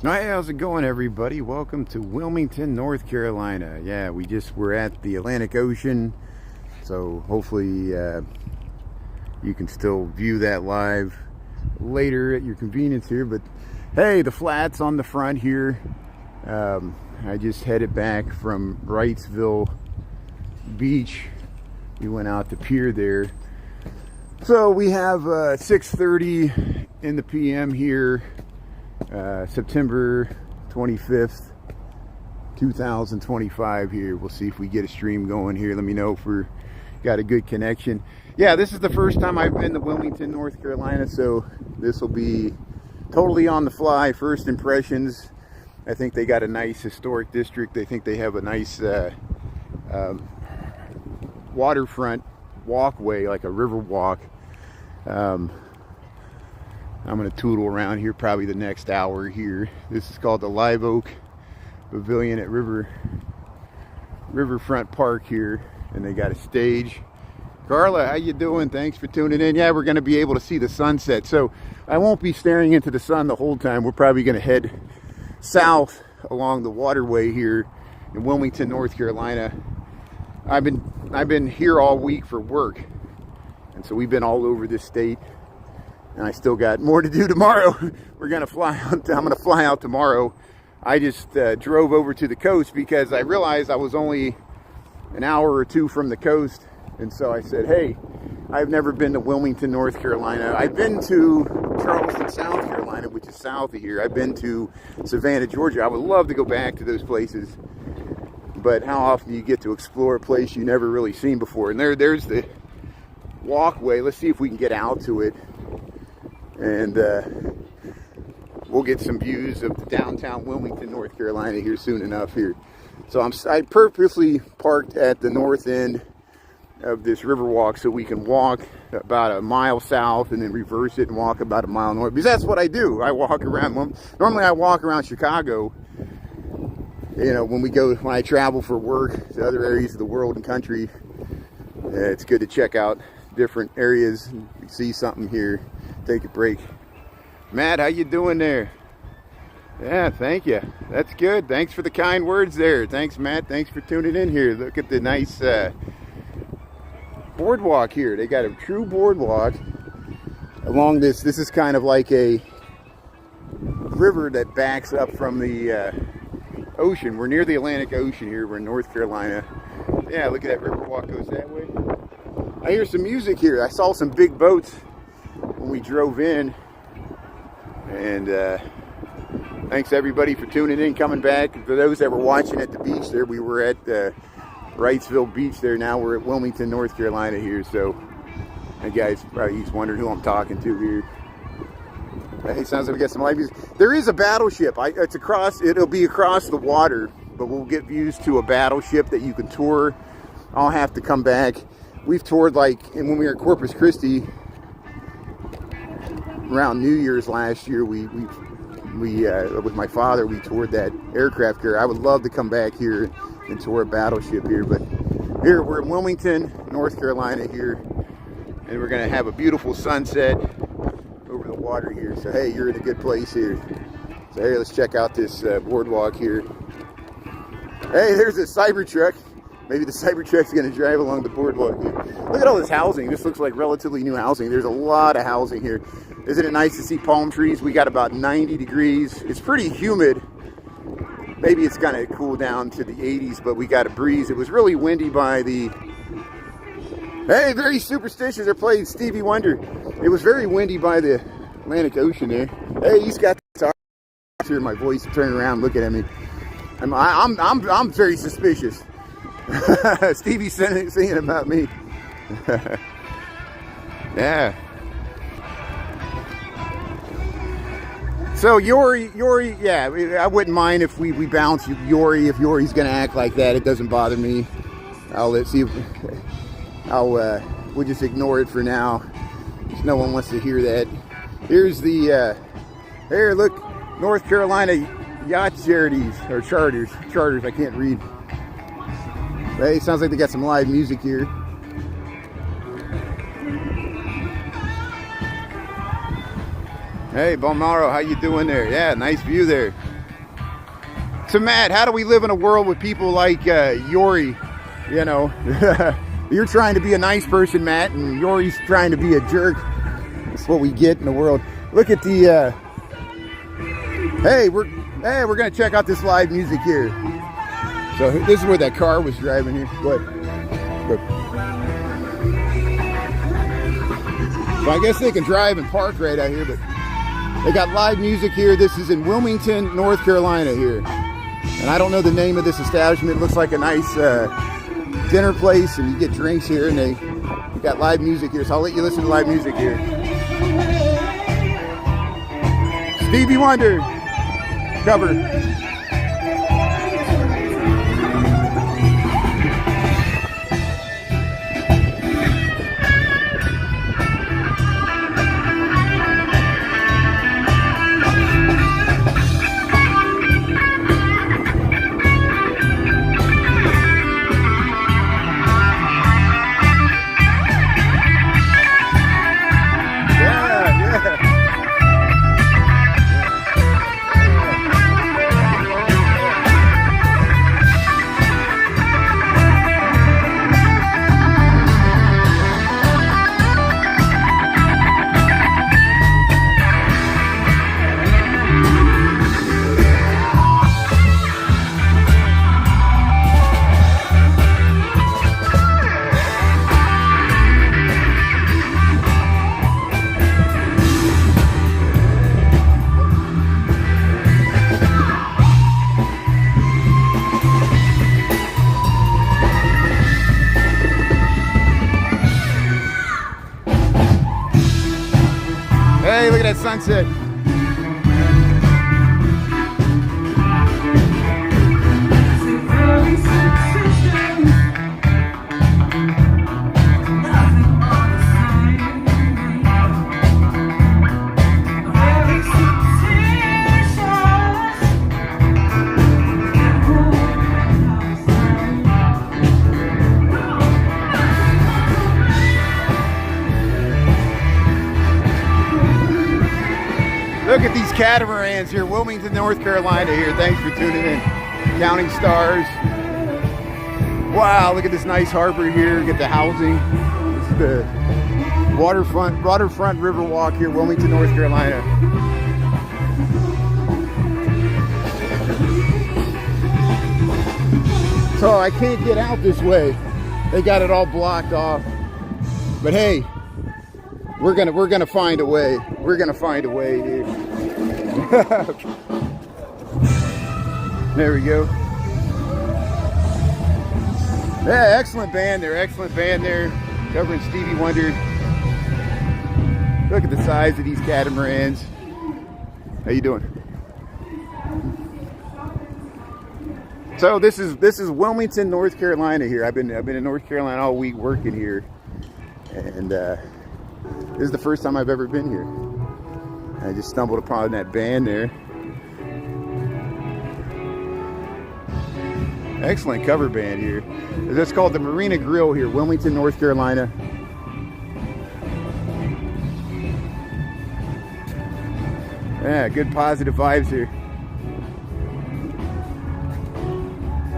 Hi, how's it going, everybody? Welcome to Wilmington, North Carolina. Yeah, we're at the Atlantic Ocean, so hopefully you can still view that live later at your convenience here. But hey, the flats on the front here. I just headed back from Wrightsville Beach. We went out to pier there. So we have 6:30 in the PM here. September 25th 2025 here. We'll see if we get a stream going here. Let me know if we're got a good connection. Yeah, this is the first time I've been to Wilmington, North Carolina, so this will be totally on the fly, first impressions. I think they got a nice historic district. I think they have a nice waterfront walkway, like a river walk. I'm going to tootle around here probably the next hour here. This is called the Live Oak Pavilion at Riverfront Park here, and they got a stage. Carla, how you doing? Thanks for tuning in. Yeah, we're going to be able to see the sunset, so I won't be staring into the sun the whole time. We're probably going to head south along the waterway here in Wilmington, North Carolina. I've been here all week for work, and so we've been all over this state. And I still got more to do tomorrow. We're gonna fly out. I'm gonna fly out tomorrow. I just drove over to the coast because I realized I was only an hour or two from the coast, and so I said, "Hey, I've never been to Wilmington, North Carolina. I've been to Charleston, South Carolina, which is south of here. I've been to Savannah, Georgia. I would love to go back to those places, but how often do you get to explore a place you never really seen before?" And there's the walkway. Let's see if we can get out to it. And we'll get some views of the downtown Wilmington, North Carolina here soon enough here. So I purposely parked at the north end of this Riverwalk so we can walk about a mile south and then reverse it and walk about a mile north. Because that's what I do. I walk around. Normally I walk around Chicago. You know, when I travel for work to other areas of the world and country, it's good to check out different areas and see something here. Take a break. Matt, how you doing there? Yeah, thank you. That's good. Thanks for the kind words there. Thanks, Matt. Thanks for tuning in here. Look at the nice boardwalk here. They got a true boardwalk along this. This is kind of like a river that backs up from the ocean. We're near the Atlantic Ocean here. We're in North Carolina. Yeah, look at that Riverwalk goes that way. I hear some music here. I saw some big boats when we drove in, and thanks everybody for tuning in, coming back. For those that were watching at the beach there, we were at Wrightsville Beach there. Now we're at Wilmington, North Carolina here. So that guy's probably wondering who I'm talking to here. Hey, sounds like we got some live views. There is a battleship. It'll be across the water, but we'll get views to a battleship that you can tour. I'll have to come back. We've toured, and when we were at Corpus Christi around New Year's last year, we with my father, we toured that aircraft carrier. I would love to come back here and tour a battleship here, but here we're in Wilmington, North Carolina here, and we're gonna have a beautiful sunset over the water here. So hey, you're in a good place here. So hey, let's check out this boardwalk here. Hey, there's a Cybertruck. Maybe the Cybertruck's going to drive along the boardwalk here. Look at all this housing. This looks like relatively new housing. There's a lot of housing here. Isn't it nice to see palm trees? We got about 90 degrees. It's pretty humid. Maybe it's going to cool down to the 80s, but we got a breeze. It was really windy by the... Hey, very superstitious. They're playing Stevie Wonder. It was very windy by the Atlantic Ocean there. Hey, he's got the guitar. Hear my voice turning around looking at me. I'm very suspicious. Stevie's singing about me. Yeah. So Yori, yeah, I wouldn't mind if we bounce Yori. If Yori's gonna act like that, it doesn't bother me. We'll just ignore it for now. No one wants to hear that. Here's the here, look, North Carolina Yacht Charities or Charters. I can't read. Hey, sounds like they got some live music here. Hey, Balmaro, how you doing there? Yeah, nice view there. So Matt, how do we live in a world with people like Yori? You know, you're trying to be a nice person, Matt, and Yori's trying to be a jerk. That's what we get in the world. Look at the. Hey, we're gonna check out this live music here. So this is where that car was driving here. What? So I guess they can drive and park right out here, but they got live music here. This is in Wilmington, North Carolina here. And I don't know the name of this establishment. It looks like a nice dinner place, and you get drinks here, and they got live music here. So I'll let you listen to live music here. Stevie Wonder cover. Hey, look at that sunset. Look at these catamarans here, Wilmington, North Carolina here. Thanks for tuning in. Counting stars. Wow, look at this nice harbor here. Get the housing. This is the waterfront Riverwalk here, Wilmington, North Carolina. So I can't get out this way. They got it all blocked off. But hey, we're gonna find a way. We're gonna find a way, dude. There we go. Yeah, excellent band there. Excellent band there. Covering Stevie Wonder. Look at the size of these catamarans. How you doing? So this is Wilmington, North Carolina here. I've been in North Carolina all week working here, and this is the first time I've ever been here. I just stumbled upon that band there. Excellent cover band here. It's called the Marina Grill here, Wilmington, North Carolina. Yeah, good positive vibes here.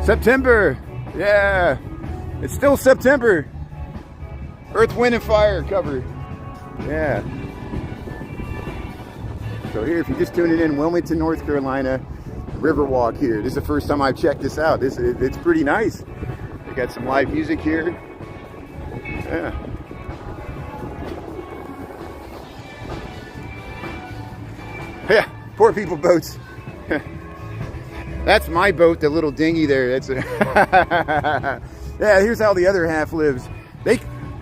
September, yeah, it's still September. Earth, Wind, and Fire cover, yeah. So here, if you're just tuning in, Wilmington, North Carolina, Riverwalk here. This is the first time I've checked this out. It's pretty nice. They got some live music here. Yeah. Yeah, poor people boats. That's my boat, the little dinghy there. That's yeah, here's how the other half lives.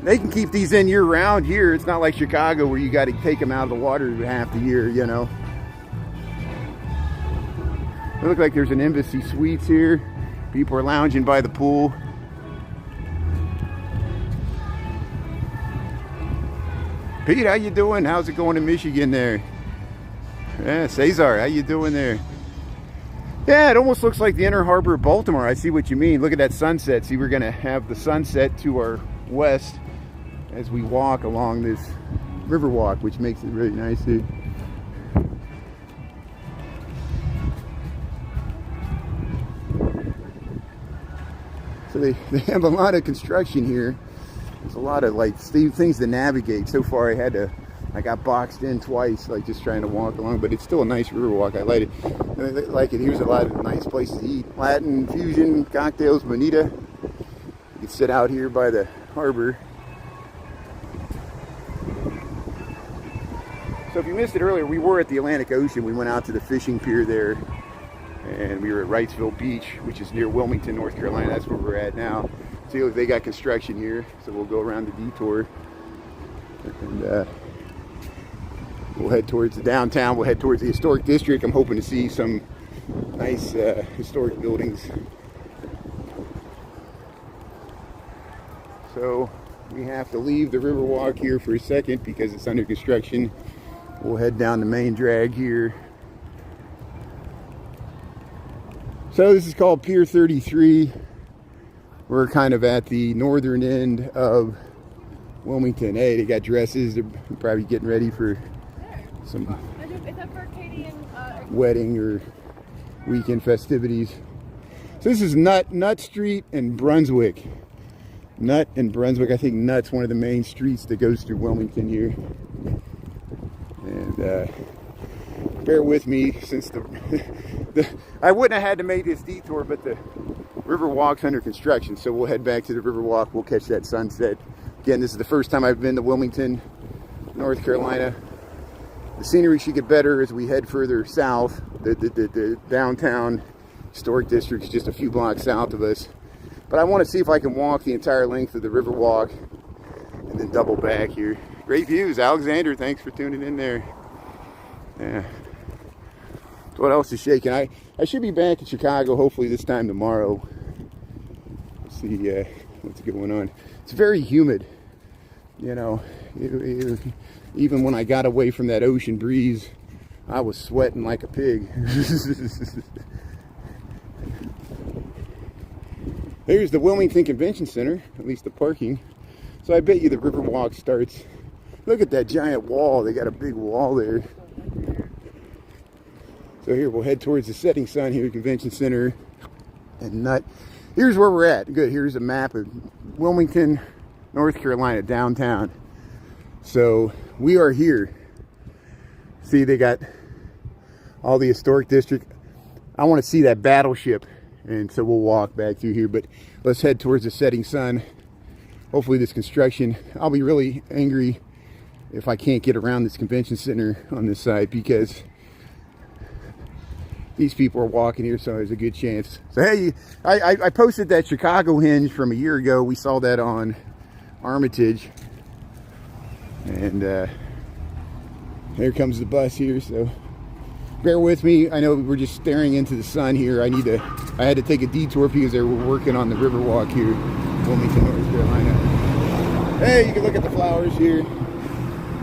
They can keep these in year round here. It's not like Chicago where you got to take them out of the water half the year, you know. It looks like there's an Embassy Suites here. People are lounging by the pool. Pete, how you doing? How's it going in Michigan there? Yeah, Cesar, how you doing there? Yeah, it almost looks like the inner harbor of Baltimore. I see what you mean. Look at that sunset. See, we're going to have the sunset to our west as we walk along this Riverwalk, which makes it really nice here. So they have a lot of construction here. There's a lot of like things to navigate. So far I got boxed in twice, like just trying to walk along, but it's still a nice river walk. I like it. Here's a lot of nice places to eat. Latin fusion, cocktails, bonita. You can sit out here by the harbor. So if you missed it earlier, we were at the Atlantic Ocean. We went out to the fishing pier there, and we were at Wrightsville Beach, which is near Wilmington, North Carolina. That's where we're at now. See, look, they got construction here, so we'll go around the detour, and we'll head towards the downtown. We'll head towards the historic district. I'm hoping to see some nice historic buildings. So we have to leave the Riverwalk here for a second because it's under construction. We'll head down the main drag here. So this is called Pier 33. We're kind of at the northern end of Wilmington. Hey, they got dresses. They're probably getting ready for some wedding or weekend festivities. So this is Nut Street in Brunswick. Nut and Brunswick. I think Nut's one of the main streets that goes through Wilmington here. And bear with me, since I wouldn't have had to make this detour, but the Riverwalk's under construction, so we'll head back to the Riverwalk. We'll catch that sunset. Again, this is the first time I've been to Wilmington, North Carolina. The scenery should get better as we head further south. The downtown historic district is just a few blocks south of us. But I want to see if I can walk the entire length of the Riverwalk and then double back here. Great views. Alexander, thanks for tuning in there. Yeah. So what else is shaking? I should be back in Chicago hopefully this time tomorrow. See what's going on. It's very humid. You know, even when I got away from that ocean breeze, I was sweating like a pig. There's the Wilmington Convention Center, at least the parking. So I bet you the Riverwalk starts. Look at that giant wall. They got a big wall there. So here we'll head towards the setting sun here at Convention Center and Nut. Here's where we're at. Good. Here's a map of Wilmington, North Carolina, downtown. So we are here. See, they got all the historic district. I want to see that Battleship, and so we'll walk back through here. But let's head towards the setting sun. Hopefully this construction, I'll be really angry if I can't get around this convention center on this side, because these people are walking here, so there's a good chance. So hey, I posted that Chicago hinge from a year ago. We saw that on Armitage, and here comes the bus here, so bear with me. I know we're just staring into the sun here. I had to take a detour because they were working on the Riverwalk here, Wilmington, North Carolina. Hey, you can look at the flowers here.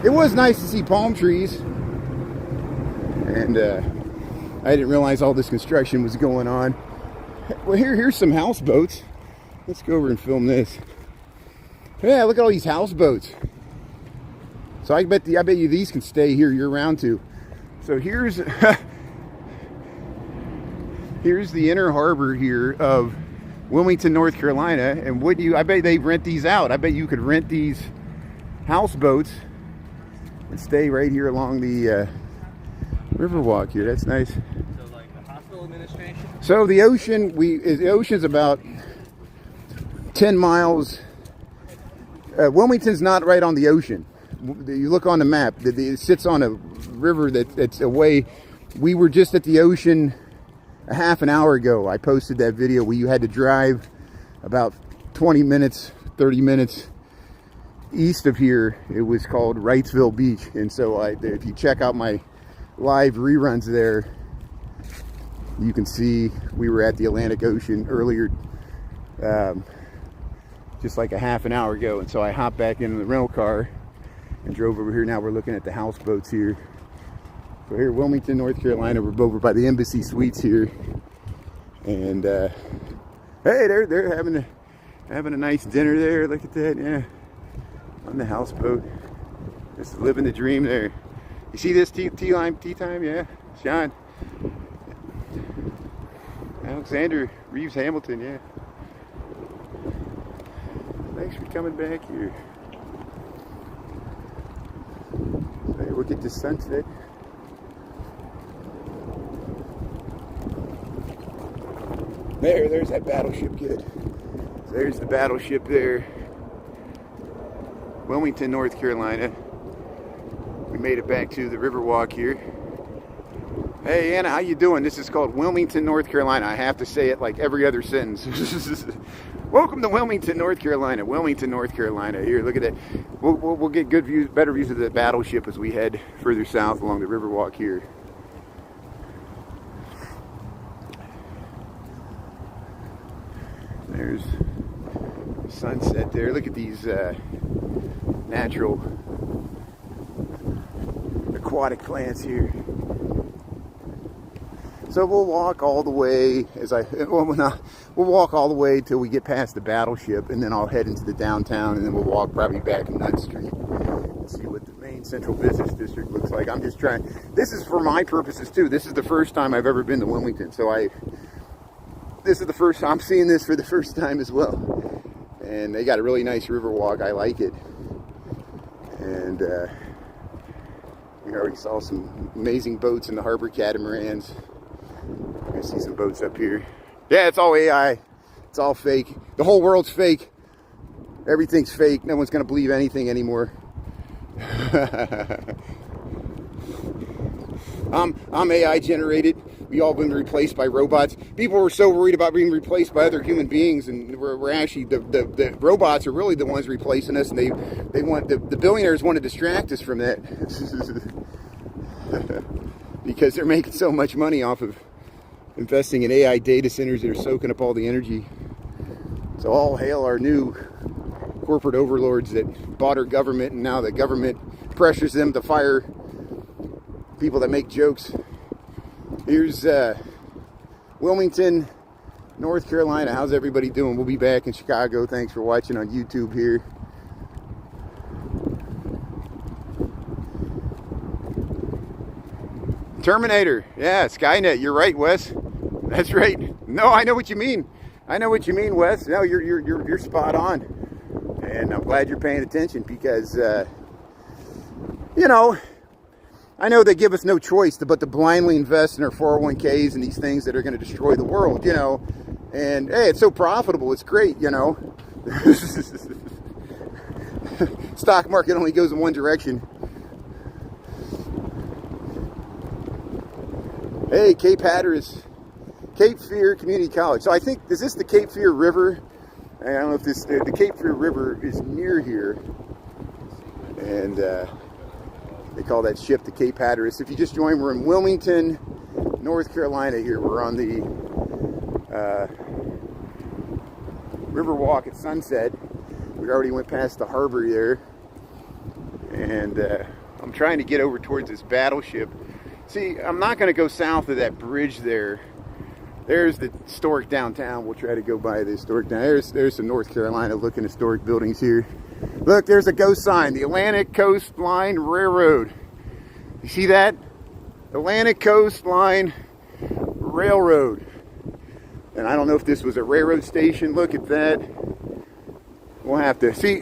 It was nice to see palm trees, and I didn't realize all this construction was going on. Well, here's some houseboats. Let's go over and film this. Yeah, look at all these houseboats. So I bet you these can stay here year-round too. So here's the inner harbor here of Wilmington, North Carolina, and I bet they rent these out. I bet you could rent these houseboats and stay right here along the Riverwalk here. That's nice. So like the hospital administration? So the ocean's about 10 miles. Wilmington's not right on the ocean. You look on the map, it sits on a river that's away. We were just at the ocean a half an hour ago. I posted that video where you had to drive about 20 minutes, 30 minutes east of here. It was called Wrightsville Beach. And so if you check out my live reruns there, you can see we were at the Atlantic Ocean earlier, just like a half an hour ago. And so I hopped back into the rental car and drove over here. Now we're looking at the houseboats here. So here, Wilmington, North Carolina, we're over by the Embassy Suites here. And hey, they're having a nice dinner there. Look at that, yeah, on the houseboat. Just living the dream there. You see this tea time, yeah, Sean, Alexander Reeves Hamilton, yeah. Thanks for coming back here. Hey, we'll get the sunset. There's that Battleship kid. There's the Battleship there. Wilmington, North Carolina. We made it back to the Riverwalk here. Hey Anna, how you doing? This is called Wilmington, North Carolina. I have to say it like every other sentence. Welcome to Wilmington, North Carolina. Wilmington, North Carolina. Here, look at that. We'll get good views, better views of the Battleship as we head further south along the Riverwalk here. There's the sunset there. Look at these natural aquatic plants here. So we'll walk all the way we'll walk all the way till we get past the Battleship, and then I'll head into the downtown, and then we'll walk probably back to Nut Street and see what the main central business district looks like. I'm just trying. This is for my purposes too. This is the first time I've ever been to Wilmington, so this is the first time I'm seeing this for the first time as well. And they got a really nice Riverwalk. I like it. And we already saw some amazing boats in the harbor catamarans. You're gonna see some boats up here. Yeah, it's all AI. It's all fake. The whole world's fake. Everything's fake. No one's gonna believe anything anymore. I'm AI generated. We all been replaced by robots. People were so worried about being replaced by other human beings, and we're actually the robots are really the ones replacing us, and they want the billionaires want to distract us from that because they're making so much money off of investing in AI data centers that are soaking up all the energy. So all hail our new corporate overlords that bought our government, and now the government pressures them to fire people that make jokes. Here's Wilmington, North Carolina. How's everybody doing? We'll be back in Chicago. Thanks for watching on YouTube here. Terminator. Yeah, Skynet. You're right, Wes. That's right. No, I know what you mean. I know what you mean, Wes. No, you're spot on. And I'm glad you're paying attention because, you know, I know they give us no choice but to blindly invest in our 401ks and these things that are going to destroy the world, you know. And, hey, it's so profitable. It's great, you know. Stock market only goes in one direction. Hey, Cape Hatteras, Cape Fear Community College. So I think, is this the Cape Fear River? I don't know if this, the Cape Fear River is near here. And they call that ship the Cape Hatteras. If you just joined, we're in Wilmington, North Carolina here. We're on the Riverwalk at sunset. We already went past the harbor there. And I'm trying to get over towards this Battleship. See, I'm not going to go south of that bridge there. There's the historic downtown. We'll try to go by the historic downtown. There's some North Carolina looking historic buildings here. Look, there's a ghost sign. The Atlantic Coastline Railroad. You see that? Atlantic Coastline Railroad. And I don't know if this was a railroad station. Look at that. We'll have to see.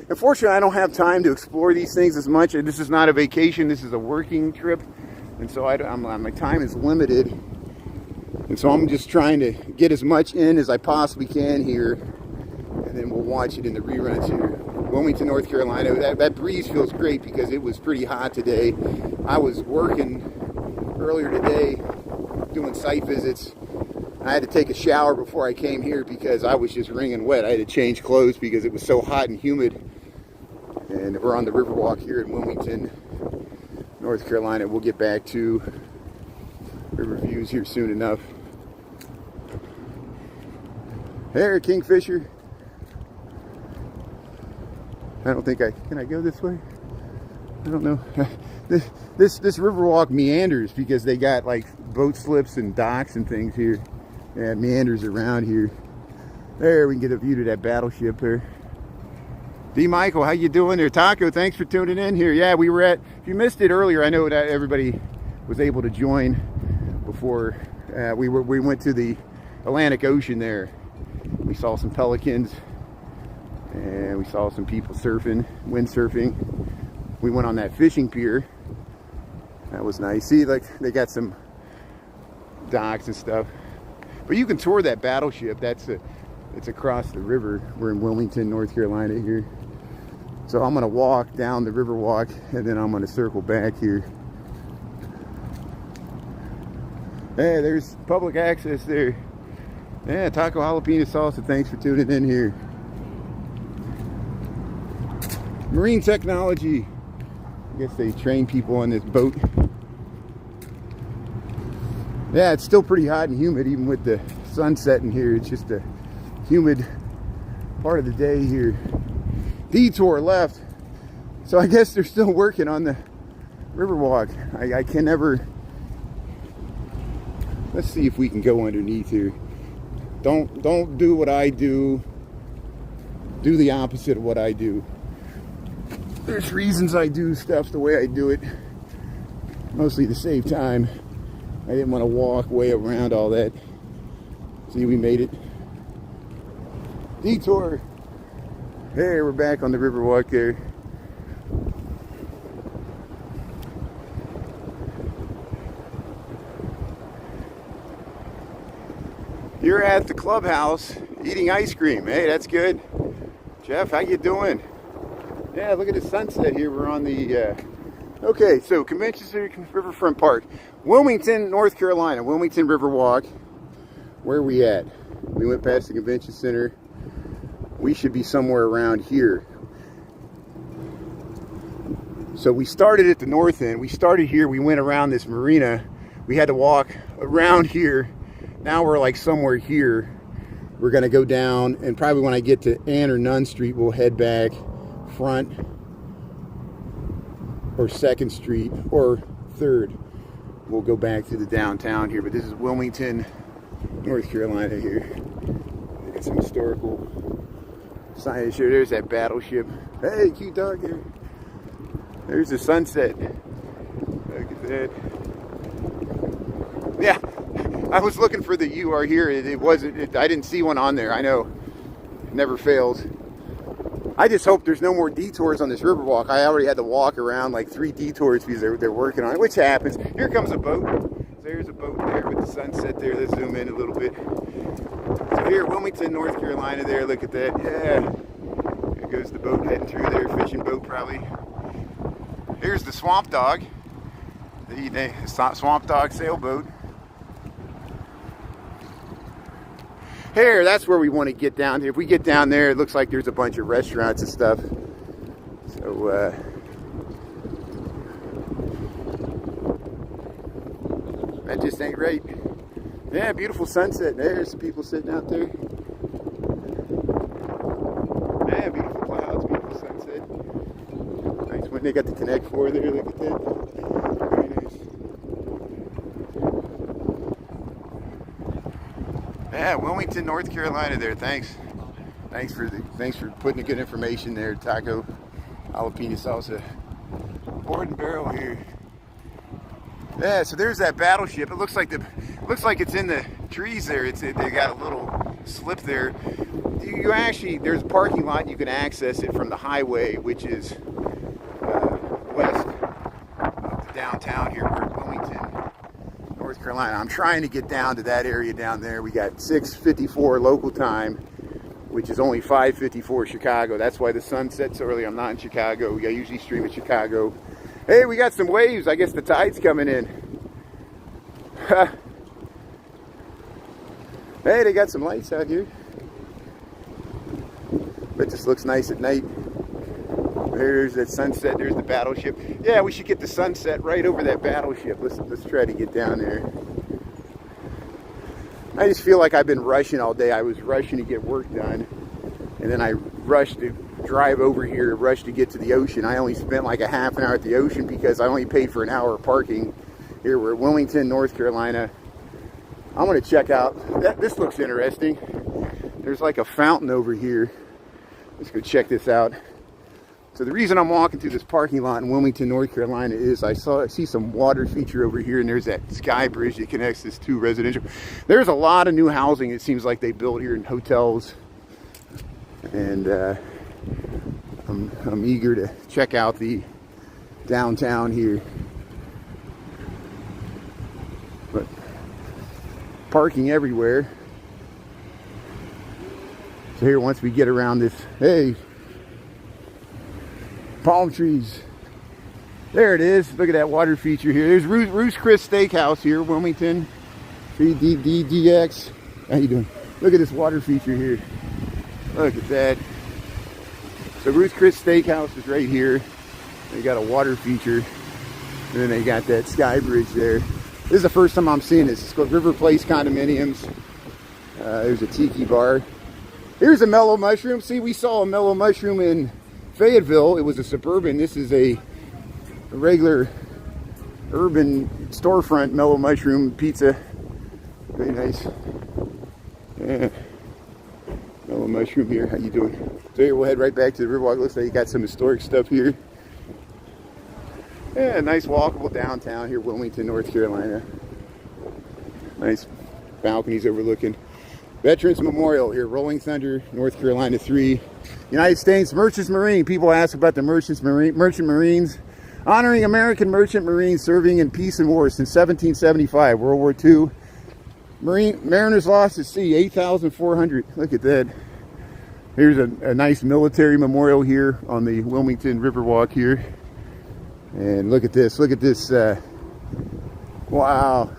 Unfortunately, I don't have time to explore these things as much. This is not a vacation. This is a working trip. And so my time is limited. And so I'm just trying to get as much in as I possibly can here. And then we'll watch it in the reruns here. Wilmington, North Carolina. That breeze feels great because it was pretty hot today. I was working earlier today doing site visits. I had to take a shower before I came here because I was just wringing wet. I had to change clothes because it was so hot and humid. And we're on the Riverwalk here in Wilmington, North Carolina. We'll get back to river views here soon enough. There, Kingfisher. I don't think can I go this way? I don't know. This Riverwalk meanders because they got like boat slips and docks and things here. Yeah, it meanders around here. There, we can get a view to that Battleship there. D. Michael, how you doing there? Taco, thanks for tuning in here. Yeah, we were at, if you missed it earlier, I know that everybody was able to join before we went to the Atlantic Ocean there. We saw some pelicans And we saw some people surfing, windsurfing. We went on that fishing pier. That was nice. See, like they got some docks and stuff. But you can tour that Battleship. It's across the river. We're in Wilmington, North Carolina here. So I'm gonna walk down the Riverwalk and then I'm gonna circle back here. Hey, there's public access there. Yeah, taco jalapeno salsa. Thanks for tuning in here. Marine technology. I guess they train people on this boat. Yeah, it's still pretty hot and humid even with the sunset in here. It's just a humid part of the day here. Detour left. So I guess they're still working on the Riverwalk. I can never... Let's see if we can go underneath here. Don't do what I do. Do the opposite of what I do. There's reasons I do stuff the way I do it. Mostly to save time. I didn't want to walk way around all that. See, we made it. Detour. Hey, we're back on the Riverwalk there. You're at the clubhouse eating ice cream. Hey, that's good. Jeff, how you doing? Yeah, look at the sunset here. We're on the... Okay, so Convention Center Riverfront Park. Wilmington, North Carolina. Wilmington Riverwalk. Where are we at? We went past the Convention Center. We should be somewhere around here. So we started at the north end. We started here. We went around this marina. We had to walk around here. Now we're like somewhere here. We're going to go down, and probably when I get to Ann or Nunn Street, we'll head back front or 2nd Street or 3rd. We'll go back to the downtown here, but this is Wilmington, North Carolina here. Got some historical signage here. There's that Battleship. Hey, cute dog here. There's the sunset. Look at that. Yeah, I was looking for the "you are here." It wasn't. I didn't see one on there. I know. It never fails. I just hope there's no more detours on this Riverwalk. I already had to walk around like 3 detours because they're working on it, which happens. Here comes a boat. There's a boat there with the sunset there. Let's zoom in a little bit. So here, Wilmington, North Carolina there. Look at that. Yeah. There goes the boat heading through there. Fishing boat probably. Here's the Swamp Dog. The Swamp Dog sailboat. Here, that's where we want to get down to. If we get down there, it looks like there's a bunch of restaurants and stuff. So, that just ain't right. Yeah, beautiful sunset. There's some people sitting out there. Yeah, beautiful clouds, beautiful sunset. Nice when they got the Connect 4 there. Look at that. Very nice. Yeah, Wilmington, North Carolina there. Thanks for putting the good information there. Taco jalapeno salsa. Board and barrel here. Yeah, so there's that Battleship. It looks like it's in the trees there. They got a little slip there. You actually, there's a parking lot. You can access it from the highway, which is west of the downtown here. We're in Wilmington, North Carolina. I'm trying to get down to that area down there. We got 6:54 local time, which is only 5:54 Chicago. That's why the sun sets so early. I'm not in Chicago. I usually stream in Chicago. Hey, we got some waves. I guess the tide's coming in. Hey, they got some lights out here. But this looks nice at night. There's that sunset. There's the Battleship. Yeah, we should get the sunset right over that Battleship. Let's try to get down there. I just feel like I've been rushing all day. I was rushing to get work done, and then I rushed to drive over here, rushed to get to the ocean. I only spent like a half an hour at the ocean because I only paid for an hour of parking. Here we're at Wilmington, North Carolina. I'm going to check out. This looks interesting. There's like a fountain over here. Let's go check this out. So the reason I'm walking through this parking lot in Wilmington, North Carolina is I see some water feature over here, and there's that sky bridge that connects this to residential. There's a lot of new housing it seems like they built here in hotels. And I'm eager to check out the downtown here. But parking everywhere. So here, once we get around this, hey, palm trees. There it is. Look at that water feature here. There's Ruth's Chris Steakhouse here, Wilmington. 3DDX. How you doing? Look at this water feature here. Look at that. So Ruth's Chris Steakhouse is right here. They got a water feature. And then they got that sky bridge there. This is the first time I'm seeing this. It's called River Place Condominiums. There's a tiki bar. Here's a mellow mushroom. See, we saw a mellow mushroom in Fayetteville. It was a suburban. This is a regular urban storefront mellow mushroom pizza. Very nice. Yeah. Mellow mushroom here. How you doing? So here we'll head right back to the Riverwalk. Looks like you got some historic stuff here. Yeah, nice walkable downtown here, Wilmington, North Carolina. Nice balconies overlooking Veterans Memorial here, Rolling Thunder, North Carolina 3. United States Merchant Marine. People ask about the Merchant Marines. Honoring American Merchant Marines serving in peace and war since 1775, World War II. Mariners lost at sea, 8,400. Look at that. Here's a nice military memorial here on the Wilmington Riverwalk here. And look at this. Look at this. Wow.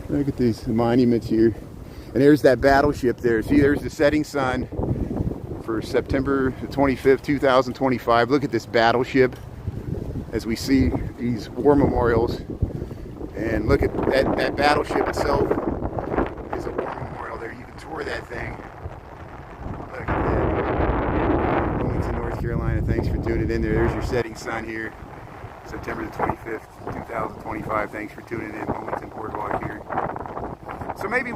Look at these monuments here. And there's that battleship there. See, there's the setting sun for September the 25th, 2025. Look at this battleship as we see these war memorials. And look at that battleship itself is a war memorial there. You can tour that thing. Look at that. Wilmington, North Carolina. Thanks for tuning in there. There's your setting sun here. September the 25th, 2025. Thanks for tuning in. Wilmington Boardwalk here. So maybe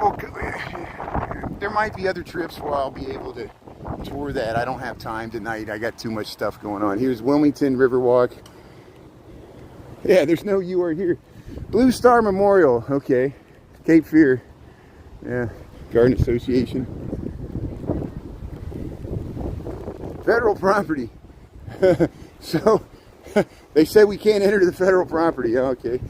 there might be other trips where I'll be able to tour that. I don't have time tonight. I got too much stuff going on. Here's Wilmington Riverwalk. Yeah, there's no you are here. Blue Star Memorial. Okay. Cape Fear. Yeah. Garden Association. Federal property. So they said we can't enter the federal property. Okay.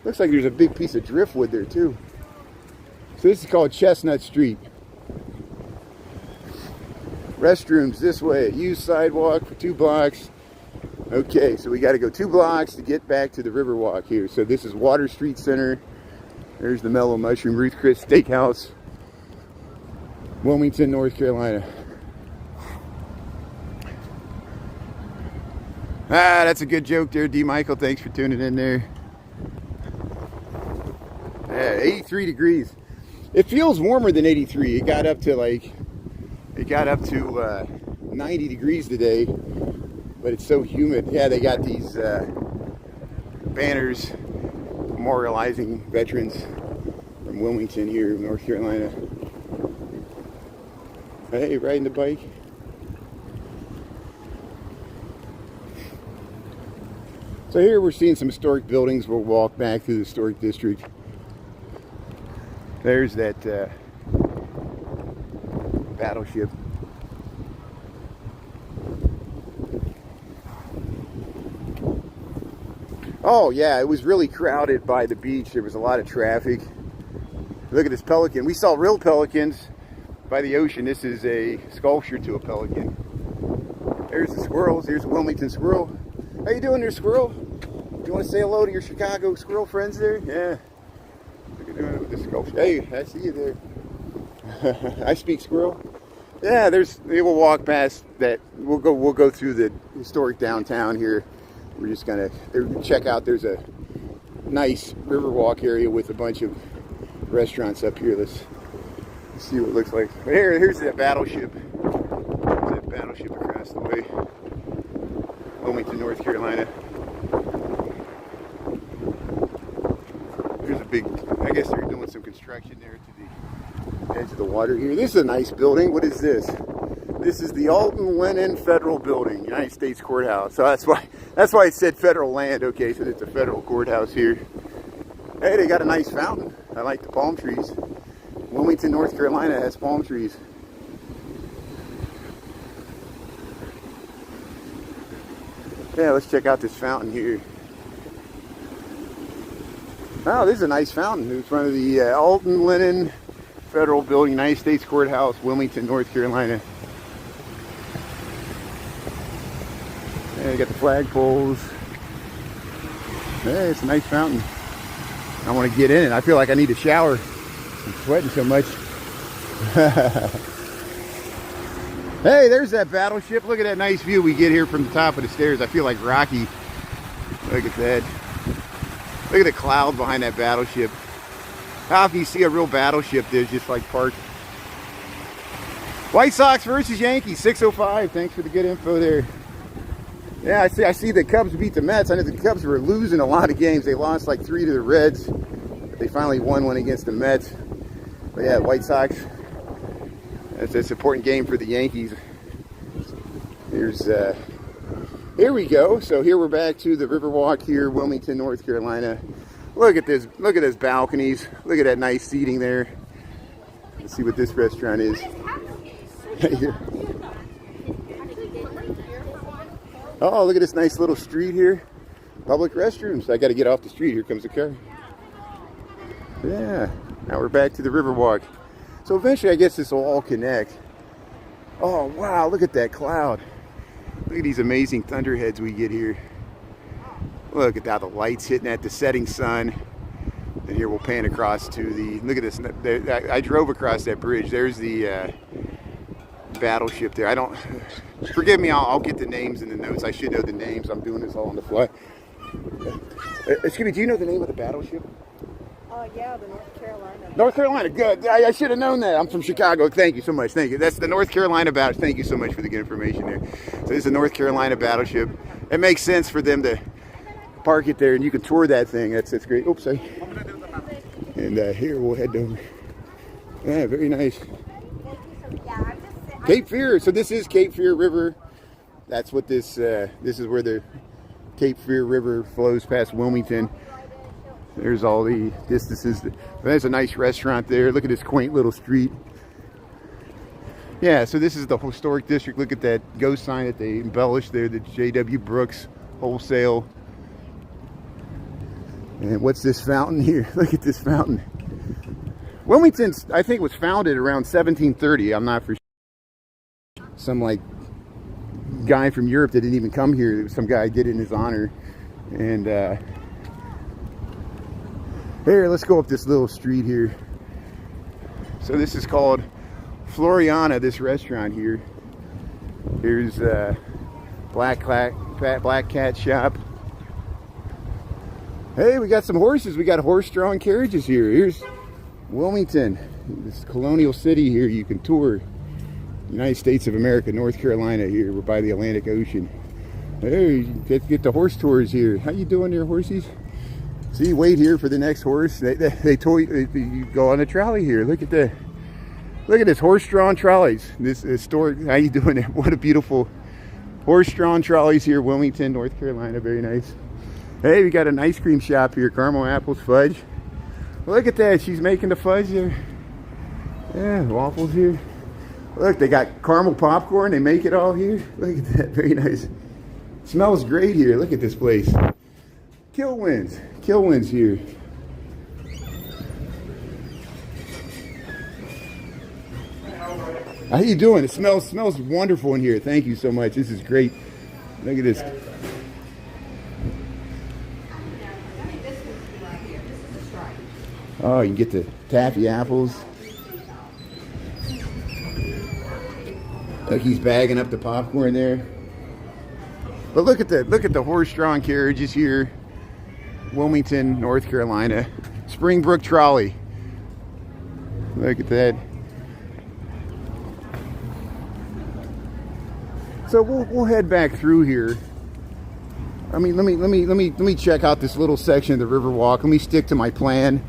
Looks like there's a big piece of driftwood there too. So this is called Chestnut Street. Restrooms this way. Used sidewalk for 2 blocks. Okay, so we got to go 2 blocks to get back to the Riverwalk here. So this is Water Street Center. There's the Mellow Mushroom, Ruth Chris Steakhouse, Wilmington, North Carolina. Ah, that's a good joke there, D. Michael. Thanks for tuning in there. Yeah, 83 degrees. It feels warmer than 83. It got up to 90 degrees today, but it's so humid. Yeah, they got these banners memorializing veterans from Wilmington here, North Carolina. Hey, riding the bike. So here we're seeing some historic buildings. We'll walk back through the historic district. There's that battleship. Oh yeah, it was really crowded by the beach. There was a lot of traffic. Look at this pelican. We saw real pelicans by the ocean. This is a sculpture to a pelican. There's the squirrels. Here's a Wilmington squirrel. How you doing there, squirrel? You want to say hello to your Chicago squirrel friends there? Yeah. Look at doing it with the sculpture. Hey, I see you there. I speak squirrel. Yeah, they will walk past that. We'll go through the historic downtown here. We're just gonna check out. There's a nice Riverwalk area with a bunch of restaurants up here. Let's see what it looks like. Here's that battleship. There's that battleship across the way. Wilmington, North Carolina. There's a big, I guess they're doing some construction there to the edge of the water here. This is a nice building. What is this? This is the Alton Lennon Federal Building, United States Courthouse. So that's why it said federal land. Okay, so it's a federal courthouse here. Hey, they got a nice fountain. I like the palm trees. Wilmington, North Carolina has palm trees. Yeah, let's check out this fountain here. Oh, this is a nice fountain in front of the Alton Lennon Federal Building, United States Courthouse, Wilmington, North Carolina. Yeah, you got the flagpoles. Hey, it's a nice fountain. I want to get in it. I feel like I need a shower. I'm sweating so much. Hey, there's that Battleship. Look at that nice view we get here from the top of the stairs. I feel like Rocky. Look at that. Look at the cloud behind that Battleship. How often you see a real battleship there's just like parked. White Sox versus Yankees, 6:05. Thanks for the good info there. Yeah, I see the Cubs beat the Mets. I know the Cubs were losing a lot of games. They lost like 3 to the Reds. But they finally won one against the Mets. But yeah, White Sox. That's an important game for the Yankees. Here we go. So here we're back to the Riverwalk here, Wilmington, North Carolina. Look at this. Look at those balconies. Look at that nice seating there. Let's see what this restaurant is. Oh, look at this nice little street here. Public restrooms. I got to get off the street. Here comes the car. Yeah. Now we're back to the Riverwalk. So eventually I guess this will all connect. Oh, wow. Look at that cloud. Look at these amazing thunderheads we get here. Look at that. The lights hitting at the setting sun. And here we'll pan across to the... Look at this. I drove across that bridge. There's the Battleship there. I don't... Forgive me, I'll get the names in the notes. I should know the names. I'm doing this all on the fly. Excuse me, do you know the name of the Battleship? Yeah, the North Carolina. North Carolina, good. I should have known that. I'm from Chicago. Thank you so much. Thank you. That's the North Carolina Battleship. Thank you so much for the good information there. So this is the North Carolina Battleship. It makes sense for them to park it there, and you can tour that thing. That's great. Oops, sorry. And here we'll head over. Yeah, very nice. Cape Fear. So this is Cape Fear River. That's what this is where the Cape Fear River flows past Wilmington. There's all the distances. There's a nice restaurant there. Look at this quaint little street. Yeah, so this is the historic district. Look at that ghost sign that they embellished there, the J.W. Brooks Wholesale. And what's this fountain here? Look at this fountain. Wilmington, I think, was founded around 1730. I'm not for sure. Some like guy from Europe that didn't even come here. Some guy did it in his honor. And here, let's go up this little street here. So this is called Floriana, this restaurant here. Here's Black Cat Shop. Hey, we got some horses. We got horse-drawn carriages here. Here's Wilmington, this colonial city here. You can tour United States of America, North Carolina here. We're by the Atlantic Ocean. Hey, get the horse tours here. How you doing there, horsies? See, wait here for the next horse. You go on a trolley here. Look at this horse-drawn trolleys. This historic. How you doing there? What a beautiful horse-drawn trolleys here, Wilmington, North Carolina. Very nice. Hey, we got an ice cream shop here. Caramel apples, fudge. Look at that. She's making the fudge there. Yeah, waffles here. Look, they got caramel popcorn. They make it all here. Look at that. Very nice. Smells great here. Look at this place. Kilwin's here. How you doing? It smells wonderful in here. Thank you so much. This is great. Look at this. Oh, you can get the taffy apples. Look, he's bagging up the popcorn there. But look at the horse-drawn carriages here. Wilmington, North Carolina. Springbrook Trolley. Look at that. So we'll head back through here. I mean, let me check out this little section of the Riverwalk. Let me stick to my plan,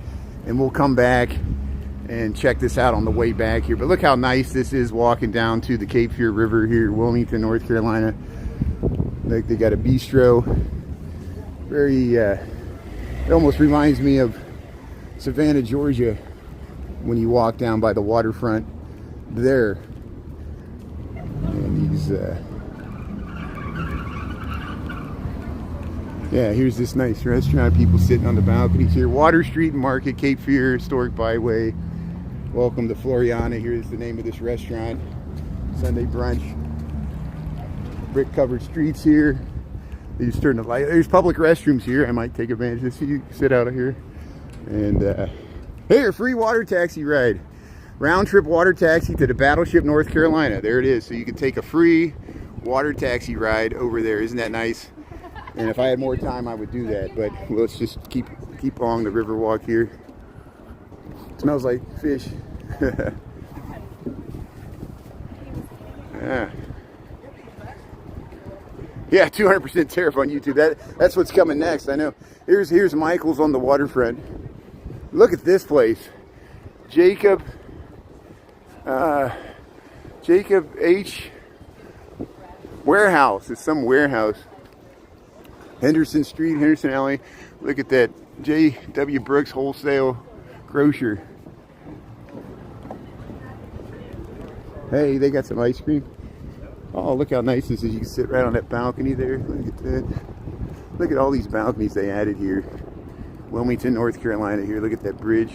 and we'll come back and check this out on the way back here. But look how nice this is walking down to the Cape Fear River here, Wilmington, North Carolina. Like they got a bistro. Very, it almost reminds me of Savannah, Georgia, when you walk down by the waterfront there. And these, Yeah, here's this nice restaurant. People sitting on the balconies here. Water Street Market, Cape Fear, Historic Byway. Welcome to Floriana. Here's the name of this restaurant. Sunday brunch. Brick covered streets here. They just turned the light. There's public restrooms here. I might take advantage of this. You can sit out of here. And hey, a free water taxi ride. Round trip water taxi to the Battleship, North Carolina. There it is. So you can take a free water taxi ride over there. Isn't that nice? And if I had more time, I would do that. But let's just keep along the Riverwalk here. It smells like fish. Yeah. Yeah, 200% tariff on YouTube. That's what's coming next. I know. Here's Michael's on the waterfront. Look at this place. Jacob H. Warehouse. It's some warehouse. Henderson Street, Henderson Alley. Look at that. J.W. Brooks Wholesale Grocer. Hey, they got some ice cream. Oh, look how nice this is. You can sit right on that balcony there. Look at that. Look at all these balconies they added here. Wilmington, North Carolina here. Look at that bridge.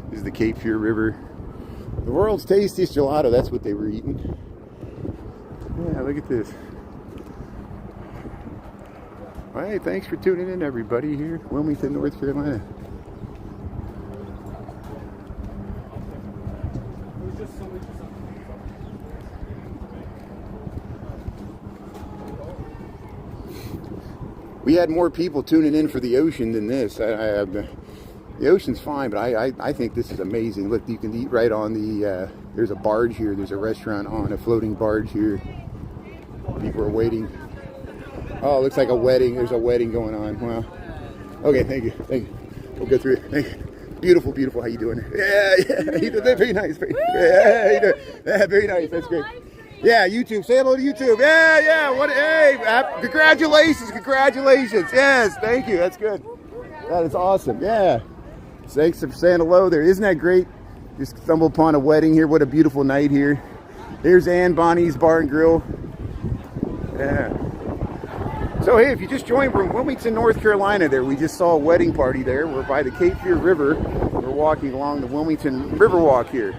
This is the Cape Fear River. The world's tastiest gelato. That's what they were eating. Yeah, look at this. All right, thanks for tuning in, everybody, here. Wilmington, North Carolina. We had more people tuning in for the ocean than this. The ocean's fine, but I think this is amazing. Look, you can eat right on the, there's a barge here. There's a restaurant on a floating barge here. People are waiting. Oh, it looks like a wedding. There's a wedding going on. Wow. Okay, thank you. We'll go through it. Thank you. Beautiful, beautiful. How you doing? Yeah. You did that very nice. Yeah, you did. Yeah, very nice. That's great. Yeah, YouTube. Say hello to YouTube. Yeah. What? Hey, congratulations. Yes, thank you. That's good. That is awesome. Yeah. Thanks for saying hello there. Isn't that great? Just stumbled upon a wedding here. What a beautiful night here. There's Ann Bonnie's Bar and Grill. Yeah. So hey, if you just joined from Wilmington, North Carolina there, we just saw a wedding party there. We're by the Cape Fear River. We're walking along the Wilmington Riverwalk here.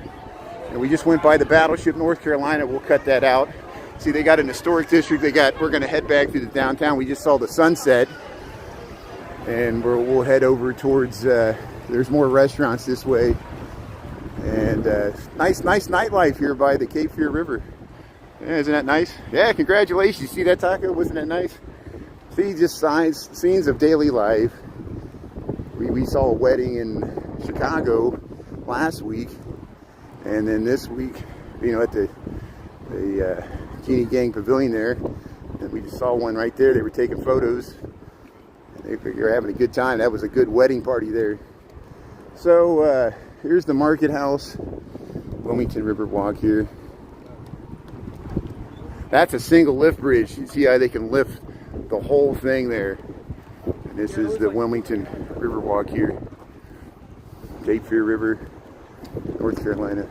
And we just went by the Battleship, North Carolina. We'll cut that out. See, they got an historic district. We're going to head back through the downtown. We just saw the sunset. And we'll head over towards, there's more restaurants this way. And nice nightlife here by the Cape Fear River. Yeah, isn't that nice? Yeah, congratulations. You see that taco? Wasn't that nice? See, just scenes of daily life. We saw a wedding in Chicago last week. And then this week, at the Genie Gang Pavilion there, and we just saw one right there. They were taking photos. They were having a good time. That was a good wedding party there. So here's the Market House, Wilmington Riverwalk here. That's a single lift bridge. You see how they can lift the whole thing there. And this is the Wilmington Riverwalk here. Cape Fear River, North Carolina.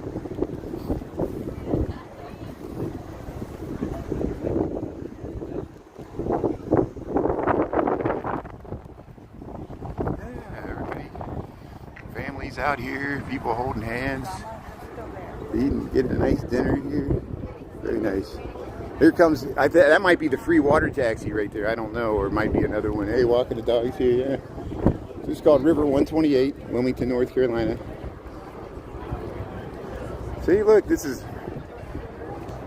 Yeah, everybody. Families out here, people holding hands, eating, getting a nice dinner here. Very nice. Here comes, that might be the free water taxi right there. I don't know, or it might be another one. Hey, walking the dogs here, yeah. This is called River 128, Wilmington, North Carolina. See, look, this is,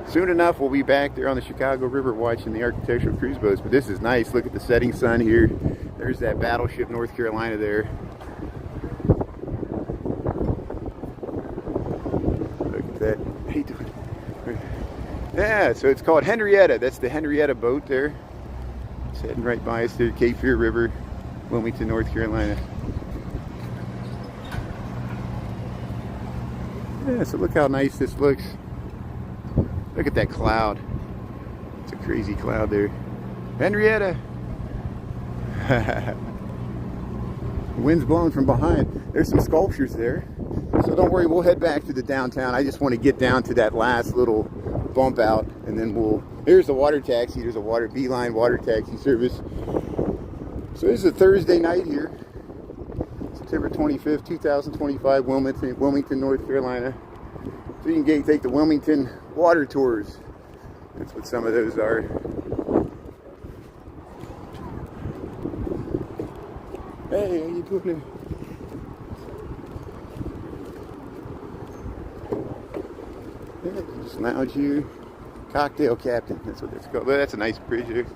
soon enough we'll be back there on the Chicago River watching the architectural cruise boats. But this is nice. Look at the setting sun here. There's that Battleship, North Carolina there. Look at that. Hey, dude. Yeah, so it's called Henrietta. That's the Henrietta boat there. It's heading right by us there, Cape Fear River, Wilmington, North Carolina. Yeah, so look how nice this looks. Look at that cloud. It's a crazy cloud there. Henrietta. The wind's blowing from behind. There's some sculptures there. So don't worry, we'll head back to the downtown. I just want to get down to that last little bump out, and then here's the water taxi. There's a Beeline water taxi service. So this is a Thursday night here, September 25th, 2025, Wilmington, North Carolina. So you can take the Wilmington water tours. That's what some of those are. Hey, how you doing? Yeah, just lounge here. Cocktail Captain, that's what it's called. But that's a nice bridge here.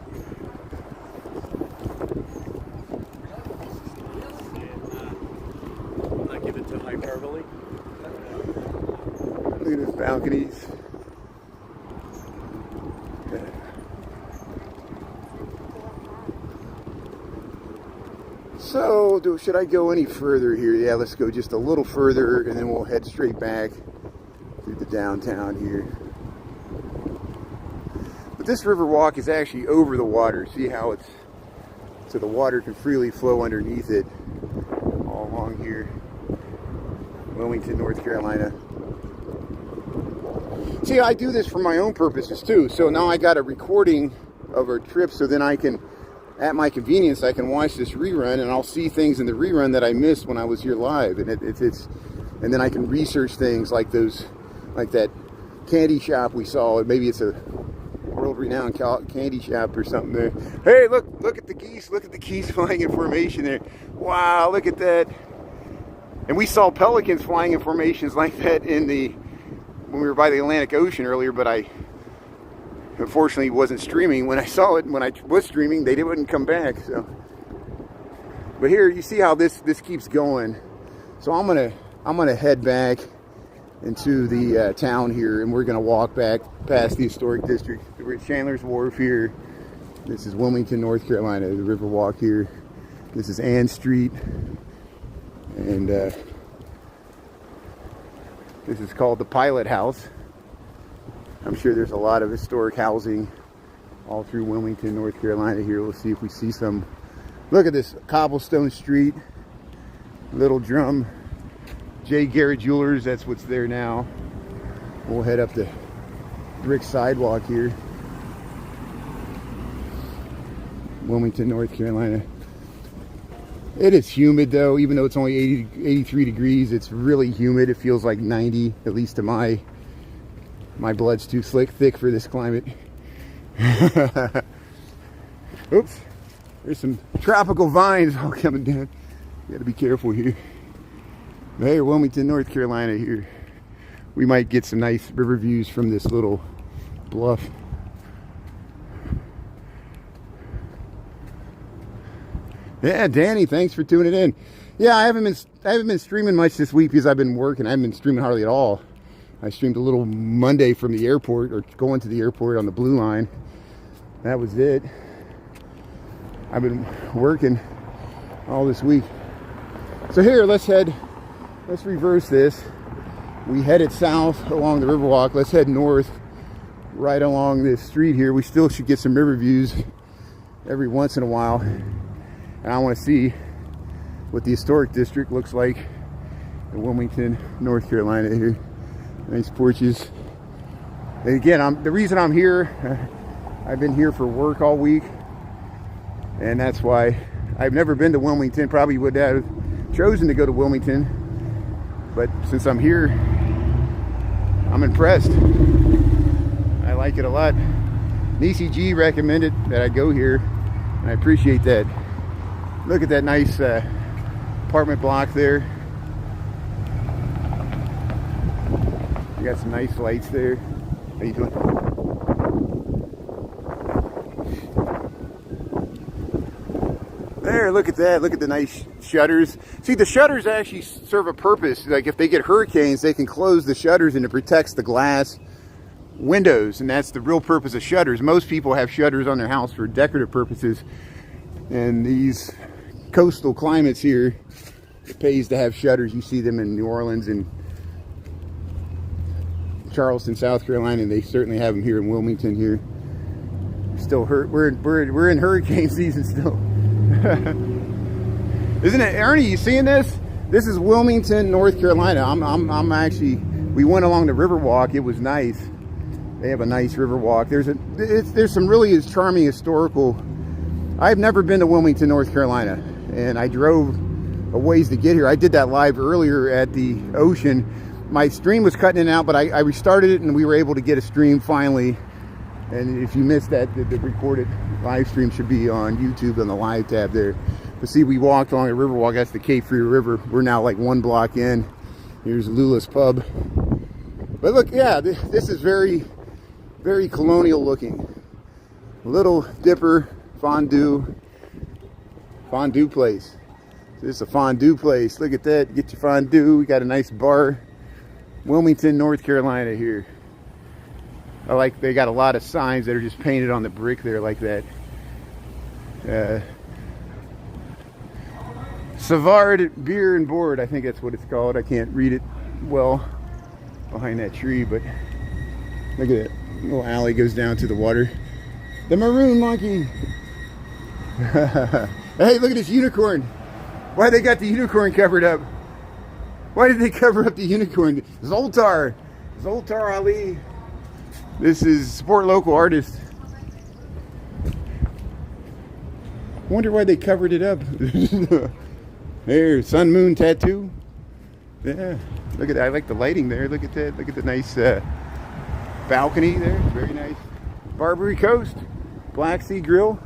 Not give it to hyperbole. Look at those balconies. So, should I go any further here? Yeah, let's go just a little further and then we'll head straight back through the downtown here. But this Riverwalk is actually over the water. See how it's, so the water can freely flow underneath it all along here. Wilmington, North Carolina. See, I do this for my own purposes too. So now I got a recording of our trip so then I can, at my convenience, I can watch this rerun and I'll see things in the rerun that I missed when I was here live. And and then I can research things like those, like that candy shop we saw. Maybe it's a world-renowned candy shop or something there. Hey, look at the geese. Look at the geese flying in formation there. Wow, look at that. And we saw pelicans flying in formations like that when we were by the Atlantic Ocean earlier, but I unfortunately wasn't streaming when I saw it. When I was streaming, they wouldn't come back. So, but here you see how this keeps going. So I'm gonna head back into the town here, and we're gonna walk back past the historic district. We're at Chandler's Wharf here. This is Wilmington, North Carolina. The Riverwalk here. This is Ann Street, and this is called the Pilot House. I'm sure there's a lot of historic housing all through Wilmington, North Carolina here. We'll see if we see some. Look at this, Cobblestone Street, Little Drum, J. Garrett Jewelers, that's what's there now. We'll head up the brick sidewalk here. Wilmington, North Carolina. It is humid though, even though it's only 83 degrees, it's really humid. It feels like 90, at least to my blood's too thick for this climate. Oops, there's some tropical vines all coming down. You gotta be careful here. But hey, Wilmington, North Carolina here. We might get some nice river views from this little bluff. Yeah, Danny, thanks for tuning in. Yeah, I haven't been streaming much this week because I've been working. I haven't been streaming hardly at all. I streamed a little Monday from the airport, or going to the airport on the Blue Line. That was it. I've been working all this week. So here, let's reverse this. We headed south along the Riverwalk. Let's head north right along this street here. We still should get some river views every once in a while. And I want to see what the historic district looks like in Wilmington, North Carolina here. Nice porches. And again, the reason I'm here, I've been here for work all week. And that's why I've never been to Wilmington. Probably would have chosen to go to Wilmington. But since I'm here, I'm impressed. I like it a lot. Nisi G recommended that I go here, and I appreciate that. Look at that nice apartment block there. You got some nice lights there. How you doing? There, look at that. Look at the nice shutters. See, the shutters actually serve a purpose. Like if they get hurricanes, they can close the shutters and it protects the glass windows. And that's the real purpose of shutters. Most people have shutters on their house for decorative purposes. And these coastal climates here, it pays to have shutters. You see them in New Orleans and Charleston, South Carolina, and they certainly have them here in Wilmington here. Still we're in hurricane season still. Isn't it, Ernie? You seeing this? This is Wilmington, North Carolina. I'm actually, we went along the Riverwalk. It was nice. They have a nice Riverwalk. There's some really charming historical I've never been to Wilmington, North Carolina, and I drove a ways to get here. I did that live earlier at the ocean. My stream was cutting in and out, but I restarted it and we were able to get a stream finally. And if you missed that, the recorded live stream should be on YouTube on the live tab there. But see, we walked along the Riverwalk. That's the Cape Fear River. We're now like 1 block in. Here's Lula's Pub. But look, yeah, this is very, very colonial looking. Little Dipper fondue place. This is a fondue place. Look at that. Get your fondue. We got a nice bar. Wilmington, North Carolina here. I like they got a lot of signs that are just painted on the brick there like that. Savard Beer and Board, I think that's what it's called. I can't read it well behind that tree, but look at that little alley goes down to the water. The maroon monkey. Hey, look at this unicorn. Why they got the unicorn covered up? Why did they cover up the unicorn? Zoltar Ali. This is support local artists. Wonder why they covered it up. There, sun moon tattoo. Yeah, look at that. I like the lighting there. Look at that. Look at the nice balcony there. Very nice. Barbary Coast, Black Sea Grill,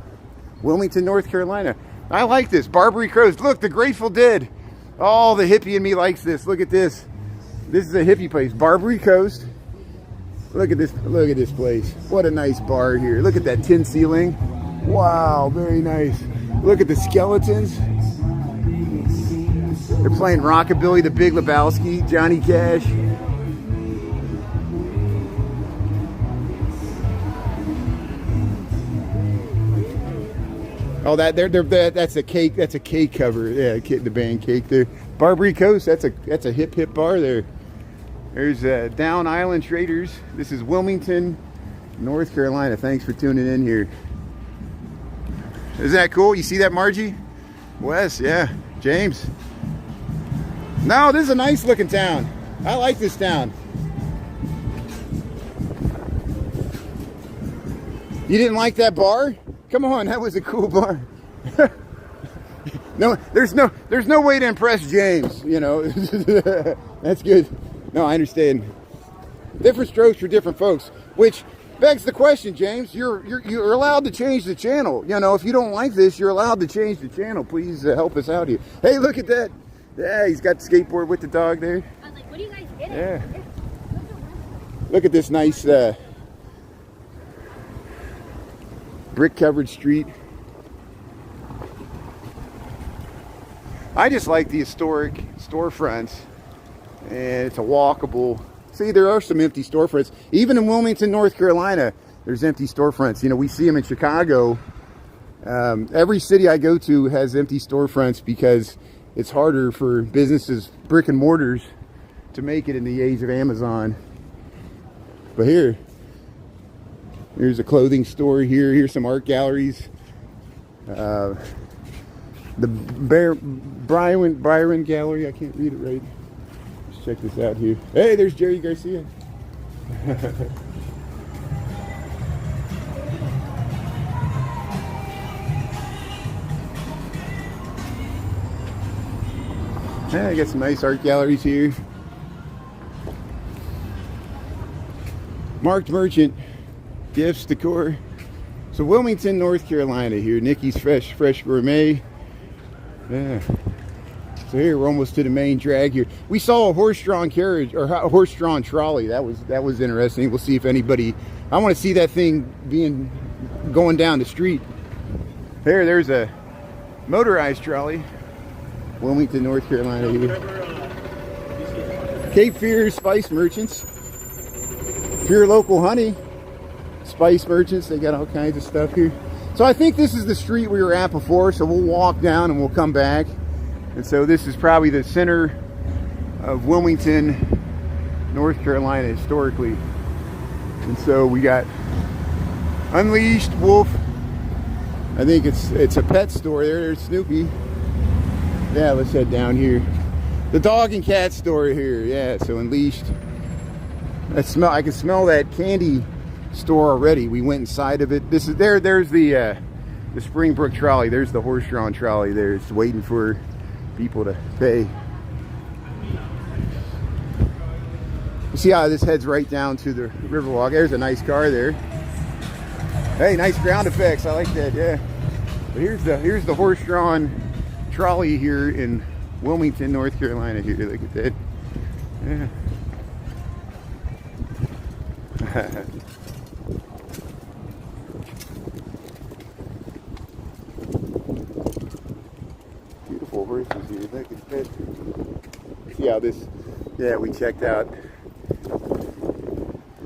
Wilmington, North Carolina. I like this. Barbary Coast. Look, the Grateful Dead. Oh, the hippie in me likes this. Look at this. This is a hippie place. Barbary Coast. Look at this. Look at this place. What a nice bar here. Look at that tin ceiling. Wow, very nice. Look at the skeletons. They're playing Rockabilly, The Big Lebowski, Johnny Cash. Oh, that's a cake. That's a cake cover. Yeah, the band Cake there. Barbary Coast. That's a hip bar there. There's Down Island Traders. This is Wilmington, North Carolina. Thanks for tuning in here. Isn't that cool? You see that, Margie? Wes, yeah. James. No, this is a nice looking town. I like this town. You didn't like that bar? Come on, that was a cool bar. No, there's no way to impress James, you know. That's good. No, I understand. Different strokes for different folks, which begs the question, James. You're allowed to change the channel. You know, if you don't like this, you're allowed to change the channel. Please help us out here. Hey, look at that. Yeah, he's got the skateboard with the dog there. I was like, what are you guys getting? Yeah. Look at this nice brick covered street. I just like the historic storefronts, and it's a walkable. See, there are some empty storefronts. Even in Wilmington, North Carolina, there's empty storefronts. You know, we see them in Chicago. Every city I go to has empty storefronts because it's harder for businesses, brick and mortars, to make it in the age of Amazon. But here's a clothing store here. Here's some art galleries. The Byron Gallery. I can't read it right. Let's check this out here. Hey, there's Jerry Garcia. Yeah, I got some nice art galleries here. Marked Merchant, gifts, decor. So Wilmington, North Carolina here. Nikki's Fresh Gourmet. Yeah. So here we're almost to the main drag here. We saw a horse-drawn carriage or a horse-drawn trolley. That was interesting. We'll see if anybody. I want to see that thing going down the street. There's a motorized trolley. Wilmington, North Carolina here. Cape Fear Spice Merchants. Pure local honey. Spice Merchants. They got all kinds of stuff here. So I think this is the street we were at before. So we'll walk down and we'll come back. And so this is probably the center of Wilmington, North Carolina historically. And so we got Unleashed Wolf. I think it's a pet store there. There's Snoopy. Yeah, let's head down here. The dog and cat store here. Yeah, so Unleashed. I can smell that candy store already. We went inside of it. There's the Springbrook trolley. There's the horse-drawn trolley there. It's waiting for people to pay. You see how this heads right down to the Riverwalk. There's a nice car there. Hey, nice ground effects. I like that, yeah. But here's the horse-drawn trolley here in Wilmington, North Carolina here. Look at that. Yeah. Beautiful horses here. Look at that. See how this, yeah, we checked out.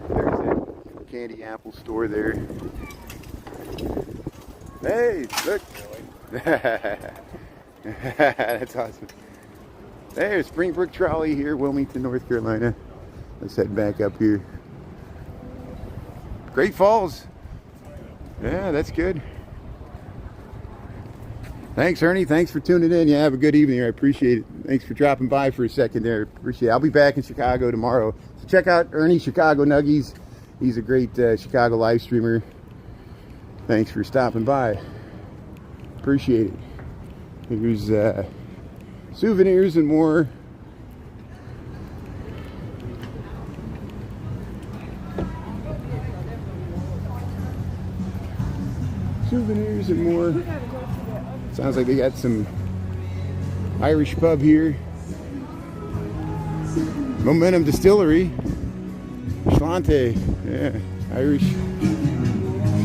There's that candy apple store there. Hey, look. That's awesome. There's Springbrook trolley here, Wilmington, North Carolina. Let's head back up here. Great Falls. Yeah, that's good. Thanks, Ernie. Thanks for tuning in. Yeah, have a good evening. I appreciate it. Thanks for dropping by for a second there. Appreciate it. I'll be back in Chicago tomorrow. So check out Ernie Chicago Nuggies. He's a great Chicago live streamer. Thanks for stopping by. Appreciate it. Here's souvenirs and more. Souvenirs and more. Sounds like they got some Irish pub here. Momentum Distillery. Schlante. Yeah, Irish.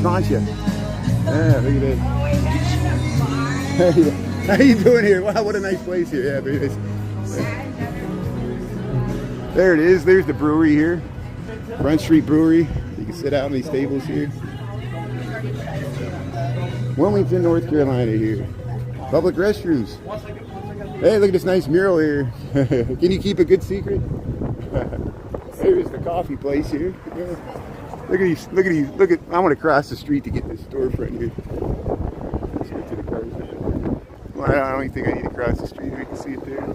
Schlante. Yeah, look at that. Hey, how you doing here? Wow, what a nice place here. Yeah, very nice. There it is. There's the brewery here. Front Street Brewery. You can sit out in these tables here. Wilmington, North Carolina here. Public restrooms. Hey, look at this nice mural here. Can you keep a good secret? There's the coffee place here. Yeah. Look at these, look at these, look at, I want to cross the street to get this storefront here. Let's get to the cars. Well, I don't even think I need to cross the street. We can see it there.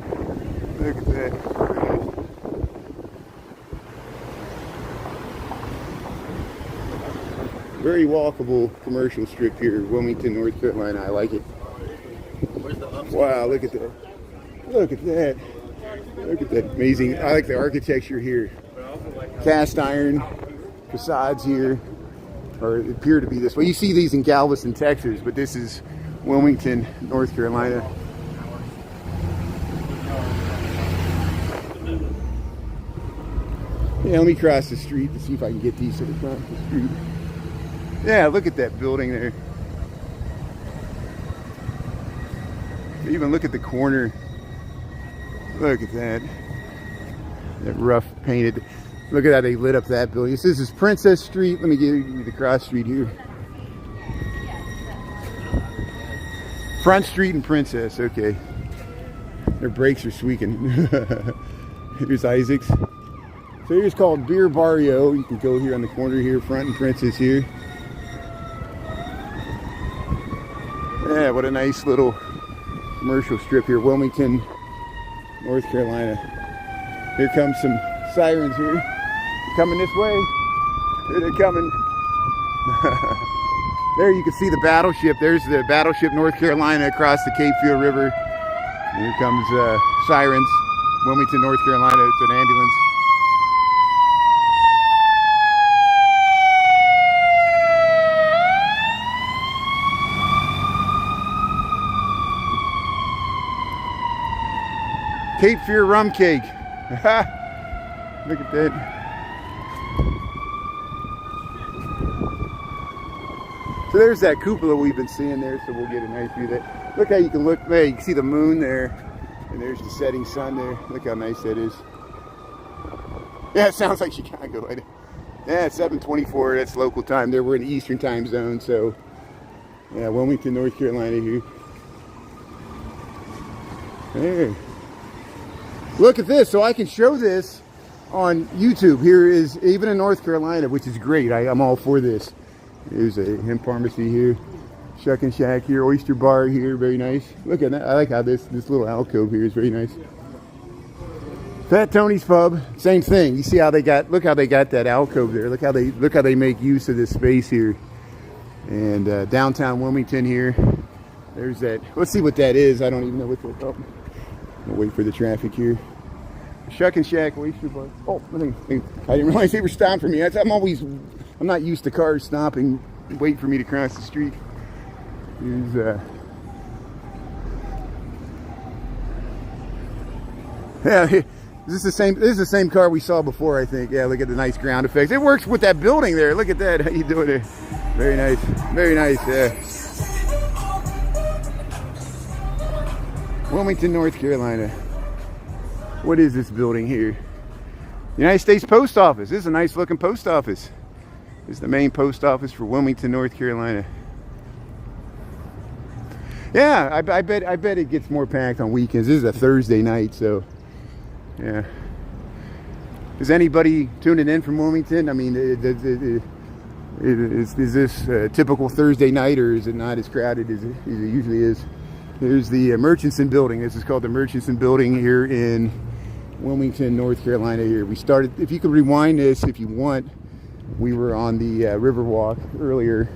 Look at that. Very nice. Very walkable commercial strip here, Wilmington, North Carolina. I like it. Wow, look at that. Look at that. Look at that. Amazing. I like the architecture here. Cast iron facades here, or appear to be this way. You see these in Galveston, Texas, but this is Wilmington, North Carolina. Yeah, let me cross the street to see if I can get these to the front of the street. Yeah, look at that building there. Even look at the corner. Look at that. That rough painted. Look at how they lit up that building. This is Princess Street. Let me give you the cross street here. Front Street and Princess. Okay. Their brakes are squeaking. Here's Isaac's. So here's called Beer Barrio. You can go here on the corner here, Front and Princess here. Yeah, what a nice little commercial strip here, Wilmington, North Carolina. Here comes some sirens here. They're coming this way. Here they're coming. There you can see the Battleship. There's the Battleship, North Carolina, across the Cape Fear River. And here comes sirens, Wilmington, North Carolina. It's an ambulance. Cape Fear rum cake. Look at that. So there's that cupola we've been seeing there, so we'll get a nice view of that. Look how you can look there. You can see the moon there, and there's the setting sun there. Look how nice that is. Yeah, it sounds like Chicago. Yeah, it's 7:24. That's local time. There we're in the Eastern time zone, so yeah, Wilmington, North Carolina here. There. Look at this, so I can show this on YouTube. Here is, even in North Carolina, which is great. I'm all for this. There's a hemp pharmacy here, Shuck and Shack here, oyster bar here, very nice. Look at that. I like how this little alcove here is very nice. Fat Tony's Pub, same thing. You see how they got, look how they got that alcove there. Look how they make use of this space here. And downtown Wilmington here. There's that. Let's see what that is. I don't even know what that. Oh, I'll wait for the traffic here. Shuck and Shack Oyster Bar. Oh, I didn't realize they were stopping for me. I'm not used to cars stopping, waiting for me to cross the street. Here's yeah, this is the same car we saw before, I think. Yeah, look at the nice ground effects. It works with that building there. Look at that. How you doing there? Very nice. Very nice. Yeah. Wilmington, North Carolina. What is this building here? United States Post Office. This is a nice looking post office. This is the main post office for Wilmington, North Carolina. Yeah, I bet it gets more packed on weekends. This is a Thursday night, so yeah. Is anybody tuning in from Wilmington? I mean, is this a typical Thursday night, or is it not as crowded as it usually is? There's the Murchison Building. This is called the Murchison Building here in Wilmington, North Carolina. Here we started. If you could rewind this, if you want, we were on the Riverwalk earlier.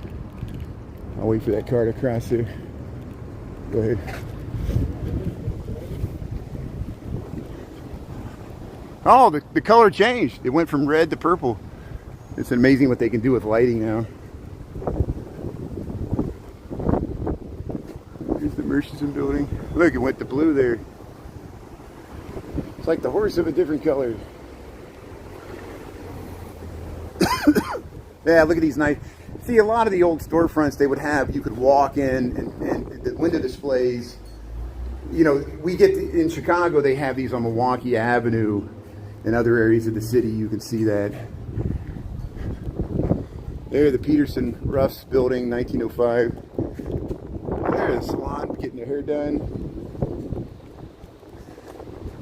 I'll wait for that car to cross there. Go ahead. Oh, the color changed. It went from red to purple. It's amazing what they can do with lighting now. Here's the Murchison Building. Look, it went to blue there. It's like the horse of a different color. Yeah, look at these nice. See, a lot of the old storefronts they would have, you could walk in and the window displays. You know, in Chicago, they have these on Milwaukee Avenue and other areas of the city. You can see that. There, the Peterson Ruffs Building, 1905. There's the salon, getting their hair done.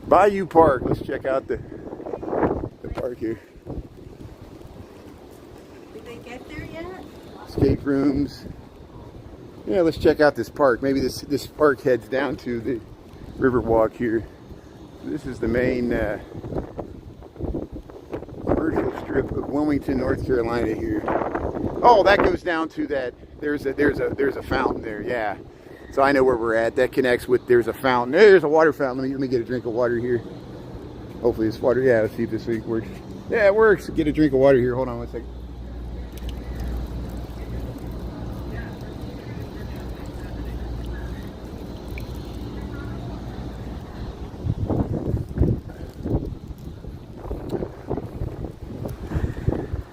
Bayou Park. Let's check out the park here. Did they get there yet? Escape rooms. Yeah, let's check out this park. Maybe this park heads down to the Riverwalk here. This is the main commercial strip of Wilmington, North Carolina here. Oh, that goes down to that. There's a fountain there. Yeah. So I know where we're at. That connects with. There's a fountain. There's a water fountain. Let me get a drink of water here. Hopefully this water. Yeah. Let's see if this thing works. Yeah, it works. Get a drink of water here. Hold on one second.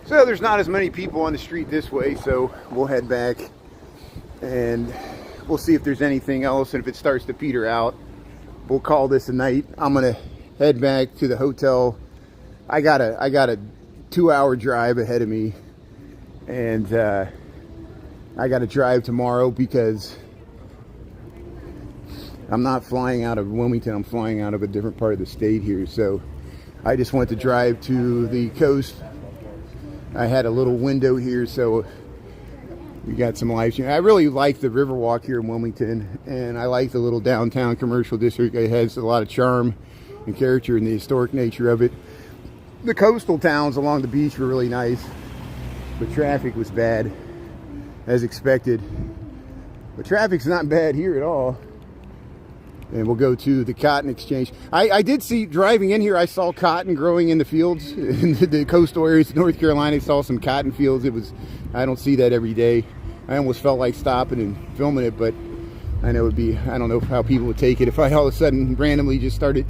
So there's not as many people on the street this way, so we'll head back and we'll see if there's anything else, and if it starts to peter out, we'll call this a night. I'm gonna head back to the hotel. I got a 2-hour drive ahead of me, and I got to drive tomorrow because I'm not flying out of Wilmington. I'm flying out of a different part of the state here, so I just want to drive to the coast. I had a little window here, so we got some live stream. I really like the Riverwalk here in Wilmington, and I like the little downtown commercial district. It has a lot of charm and character and the historic nature of it. The coastal towns along the beach were really nice, but traffic was bad, as expected. But traffic's not bad here at all. And we'll go to the cotton exchange. I did see, driving in here, I saw cotton growing in the fields. In the coastal areas of North Carolina, I saw some cotton fields. I don't see that every day. I almost felt like stopping and filming it, but I know I don't know how people would take it. If I all of a sudden randomly just started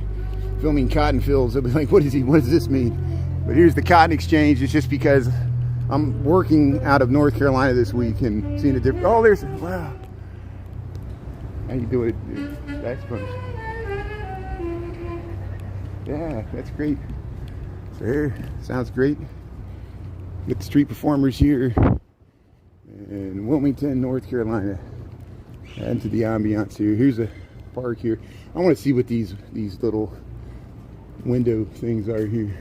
filming cotton fields, they'll be like, what does this mean? But here's the cotton exchange. It's just because I'm working out of North Carolina this week and seeing a different, oh, there's, wow. How you doing? That's fun. Yeah, that's great. So here, sounds great. Get the street performers here in Wilmington, North Carolina. Add to the ambiance here. Here's a park here. I want to see what these little window things are here.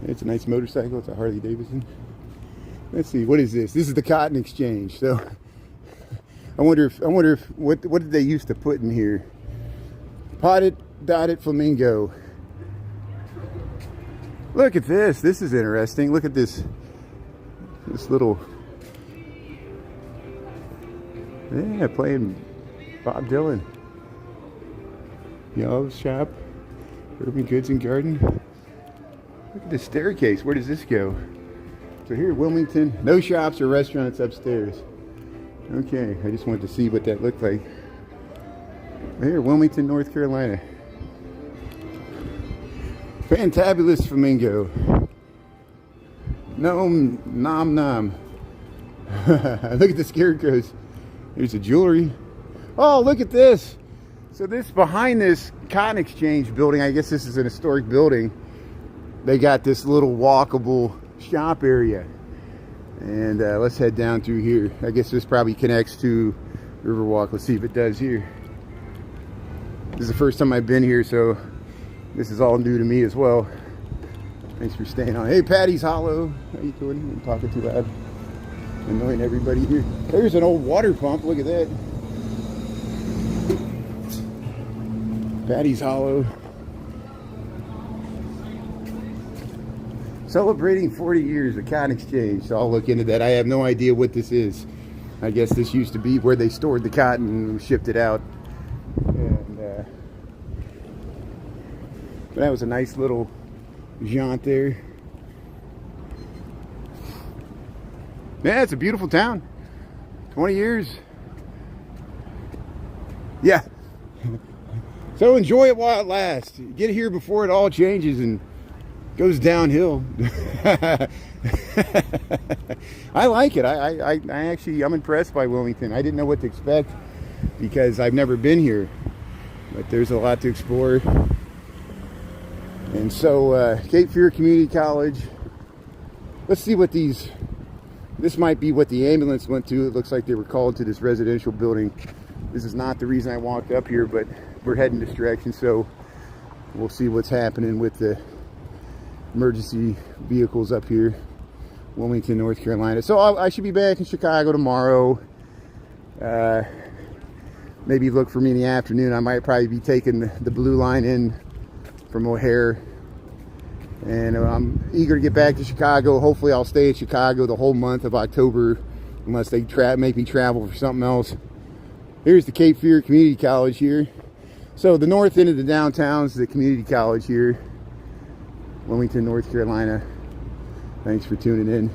It's a nice motorcycle. It's a Harley Davidson. Let's see, what is this? This is the cotton exchange. So I wonder if what did they used to put in here? Potted dotted flamingo. Look at this. This is interesting. Look at this little Yeah, playing Bob Dylan. Yellow Shop, Urban Goods and Garden. Look at the staircase. Where does this go? So here, Wilmington. No shops or restaurants upstairs. Okay, I just wanted to see what that looked like. Here, Wilmington, North Carolina. Fantabulous Flamingo. Nom nom nom. Look at the scarecrows. There's the jewelry. Oh, look at this. So this, behind this cotton exchange building, I guess this is an historic building. They got this little walkable shop area. And let's head down through here. I guess this probably connects to Riverwalk. Let's see if it does here. This is the first time I've been here, so this is all new to me as well. Thanks for staying on. Hey, Patty's Hollow. How you doing? I'm talking too loud. Annoying everybody here. There's an old water pump. Look at that. Patty's Hollow. Celebrating 40 years of cotton exchange. So I'll look into that. I have no idea what this is. I guess this used to be where they stored the cotton and shipped it out. And but that was a nice little jaunt there. Yeah, it's a beautiful town. 20 years. Yeah. So enjoy it while it lasts. Get here before it all changes and goes downhill. I like it. I actually, I'm impressed by Wilmington. I didn't know what to expect because I've never been here, but there's a lot to explore. And so Cape Fear Community College. Let's see what these, this might be what the ambulance went to. It looks like they were called to this residential building. This is not the reason I walked up here, but we're heading this direction, so we'll see what's happening with the emergency vehicles up here. Wilmington, North Carolina. So I should be back in Chicago tomorrow. Maybe look for me in the afternoon. I might probably be taking the blue line in from O'Hare. And I'm eager to get back to Chicago. Hopefully I'll stay in Chicago the whole month of October, unless they make me travel for something else. Here's the Cape Fear Community College here. So the north end of the downtown is the community college here. Wilmington, North Carolina. Thanks for tuning in.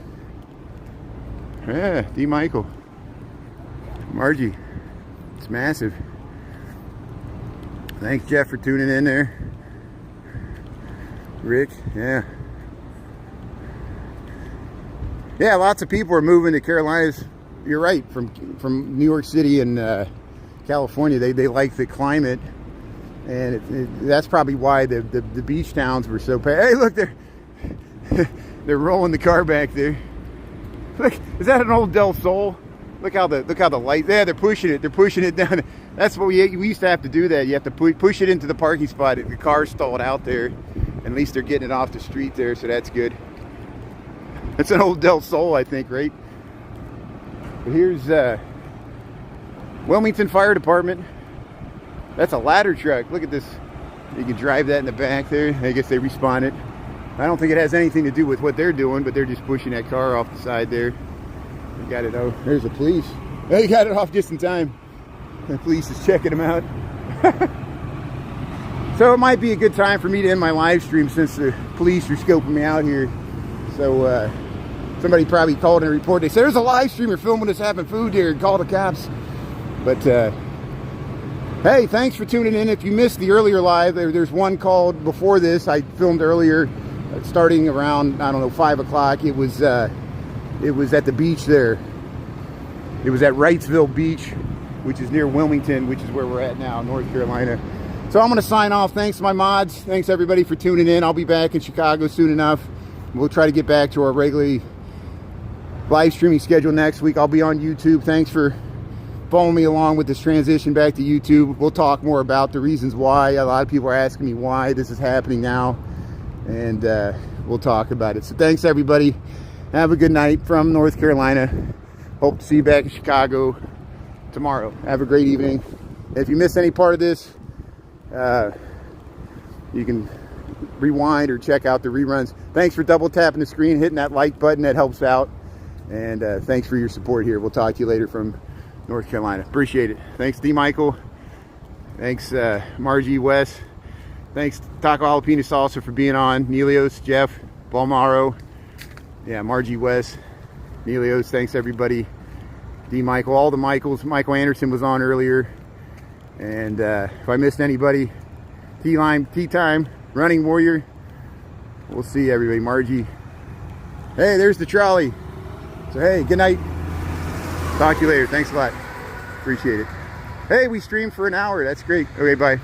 Yeah, D. Michael. Margie. It's massive. Thanks, Jeff, for tuning in there. Rick, yeah. Yeah, lots of people are moving to Carolinas. You're right, from New York City and California. They like the climate. And that's probably why the beach towns were so bad. Hey, look, they're rolling the car back there. Look, is that an old Del Sol? Look how the light. Yeah, they're pushing it. They're pushing it down. That's what we used to have to do. That you have to push it into the parking spot. The car's stalled out there. At least they're getting it off the street there, so that's good. That's an old Del Sol, I think, right? But here's Wilmington Fire Department. That's a ladder truck. Look at this. You can drive that in the back there. I guess they responded. I don't think it has anything to do with what they're doing, but they're just pushing that car off the side there. They got it out. There's the police. They got it off just in time. The police is checking them out. So it might be a good time for me to end my live stream since the police are scoping me out here. So somebody probably called in a report. They said there's a live streamer filming us having food here and call the cops. But hey, thanks for tuning in. If you missed the earlier live, there's one called before this. I filmed earlier, starting around, I don't know, 5 o'clock. It was at the beach there. It was at Wrightsville Beach, which is near Wilmington, which is where we're at now, North Carolina. So I'm going to sign off. Thanks to my mods. Thanks everybody for tuning in. I'll be back in Chicago soon enough. We'll try to get back to our regularly live streaming schedule next week. I'll be on YouTube. Thanks for following me along with this transition back to YouTube. We'll talk more about the reasons why. A lot of people are asking me why this is happening now, and we'll talk about it. So thanks everybody. Have a good night from North Carolina. Hope to see you back in Chicago tomorrow. Have a great evening. If you missed any part of this, you can rewind or check out the reruns. Thanks for double tapping the screen, hitting that like button. That helps out. And thanks for your support here. We'll talk to you later from North Carolina. Appreciate it. Thanks, D. Michael. Thanks, Margie, Wes. Thanks, Taco Jalapeno Salsa, for being on. Nelios, Jeff, Balmaro. Yeah, Margie, Wes, Nelios. Thanks, everybody. D. Michael, all the Michaels. Michael Anderson was on earlier. And if I missed anybody, T-Line, T-Time, Running Warrior. We'll see everybody. Margie. Hey, there's the trolley. So, hey, good night. Talk to you later. Thanks a lot. Appreciate it. Hey, we streamed for an hour. That's great. Okay, bye.